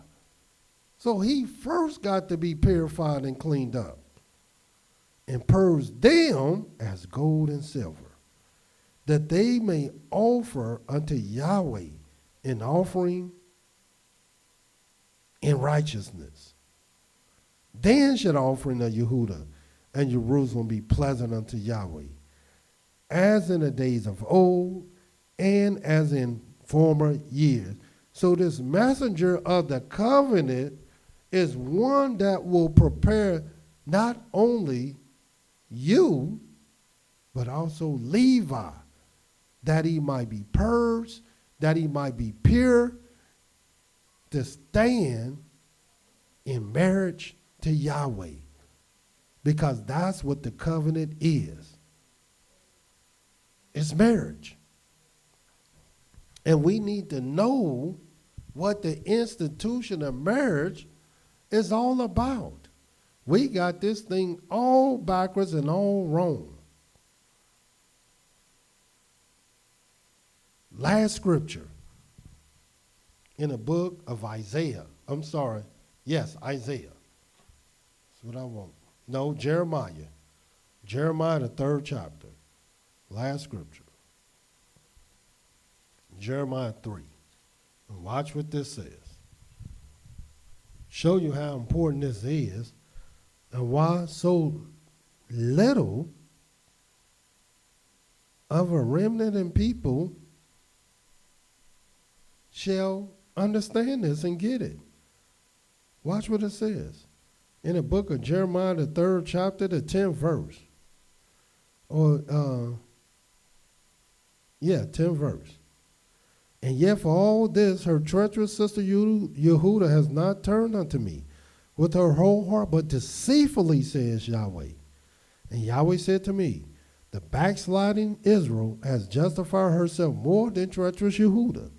So he first got to be purified and cleaned up and purged them as gold and silver, that they may offer unto Yahweh an offering in righteousness. Then shall the offering of Yehuda and Jerusalem be pleasant unto Yahweh, as in the days of old and as in former years. So this messenger of the covenant is one that will prepare not only you, but also Levi, that he might be purged, that he might be pure, to stand in marriage to Yahweh, because that's what the covenant is. It's marriage. And we need to know what the institution of marriage is all about. We got this thing all backwards and all wrong. Last scripture in the book of Isaiah. I'm sorry. Yes, Isaiah. That's what I want. No, Jeremiah. Jeremiah, the 3rd chapter. Last scripture. Jeremiah 3. And watch what this says. Show you how important this is and why so little of a remnant and people shall understand this and get it. Watch what it says. In the book of Jeremiah, the 3rd chapter, the 10th verse. 10th verse. And yet for all this, her treacherous sister Yehuda has not turned unto me with her whole heart, but deceitfully, says Yahweh. And Yahweh said to me, the backsliding Israel has justified herself more than treacherous Yehuda.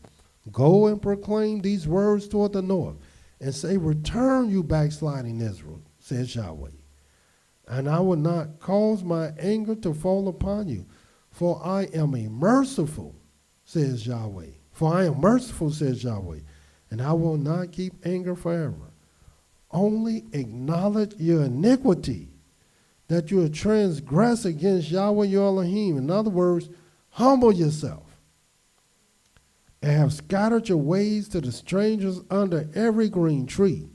Go and proclaim these words toward the north, and say, return, you backsliding Israel, says Yahweh. And I will not cause my anger to fall upon you, for I am a merciful, says Yahweh. For I am merciful, says Yahweh, and I will not keep anger forever. Only acknowledge your iniquity, that you have transgressed against Yahweh your Elohim. In other words, humble yourself, and have scattered your ways to the strangers under every green tree,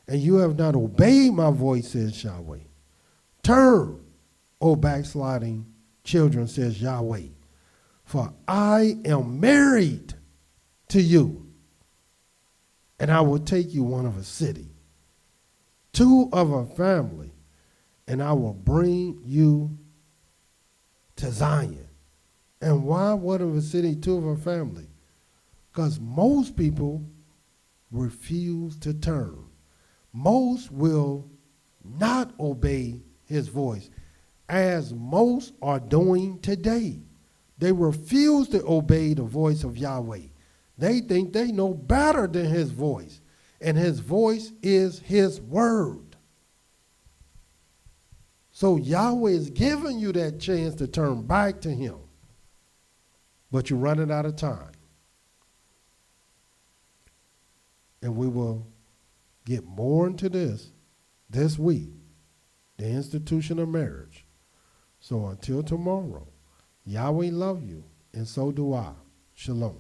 and you have not obeyed my voice, says Yahweh. Turn, O backsliding children, says Yahweh, for I am married to you, and I will take you one of a city, two of a family, and I will bring you to Zion. And why one of a city, two of a family? Because most people refuse to turn. Most will not obey his voice, as most are doing today. They refuse to obey the voice of Yahweh. They think they know better than his voice, and his voice is his word. So Yahweh is giving you that chance to turn back to him, but you're running out of time. And we will get more into this week, the institution of marriage. So until tomorrow, Yahweh love you, and so do I. Shalom.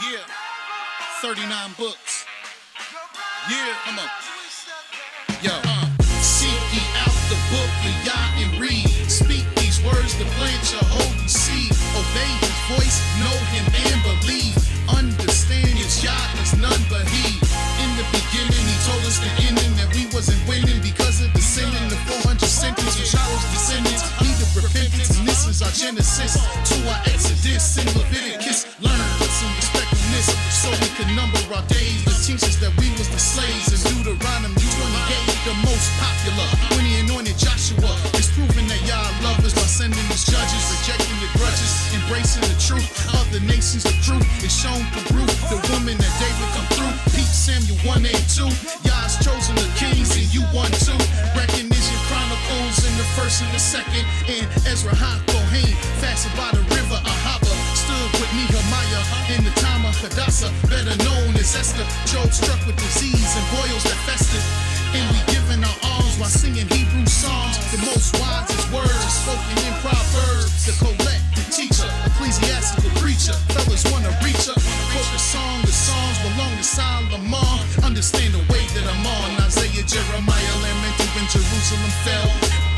Yeah, 39 books. Yeah, come on. Yo, seek ye out the to plant your holy seed. Obey his voice, know him and believe. Understand it's Yah, there's none but he. In the beginning, he told us the ending, that we wasn't winning because of the sinning. The 400 sentence of Shiloh's descendants needed repentance, and this is our genesis to our exodus in Leviticus. Learn some respect on this, so we can number our days. The teachers that we was the slaves in Deuteronomy 28, the most popular. When he anointed Joshua, it's proving that Yah love us by sending his judges, rejecting the grudges, embracing the truth. Other nations, the truth is shown through Ruth, the woman that David come through. Pete Samuel 1 and 2. Yah's chosen the kings and you one too. Recognition Chronicles in the first and the second. And Ezra Kohen, fastened by the river Ahava, stood with Nehemiah in the time of Hadassah, better known as Esther. Job struck with disease and boils that festered. And we giving our alms while singing Hebrew songs. The most wisest words are spoken in Proverbs. The Colette, the teacher, ecclesiastical preacher. Fellas wanna reach up, quote the songs belong to Solomon. Understand the way that I'm on. Isaiah, Jeremiah, lamenting when Jerusalem fell.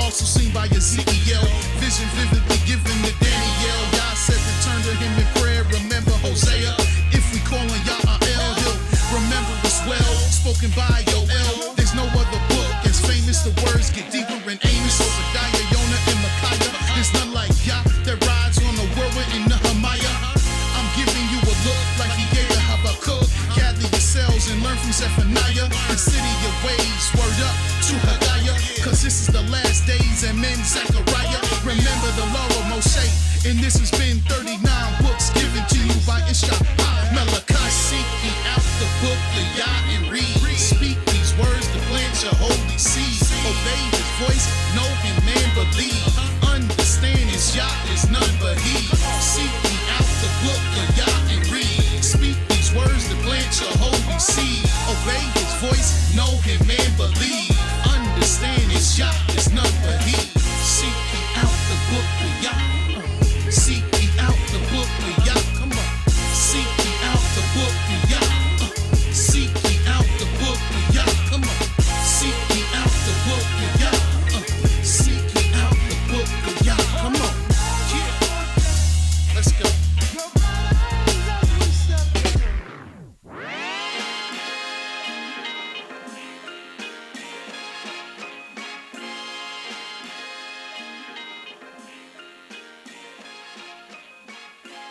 Also seen by Ezekiel, vision vividly given to Daniel. Yah said return to him in prayer. Remember Hosea, if we call on YAH'L, he'll remember us well. Spoken by Yoel, there's no other book as famous. The words get deeper in Amos, Obadiah, Jonah, and Micaiah. There's none like Yah that rides on the whirlwind in Nehemiah. I'm giving you a look like he gave to Habakkuk. Gather yourselves and learn from Zephaniah. Consider your ways, word up to Haggai, cause this is the last days. And men Zechariah, remember the law of Moshe. And this has been 39 books.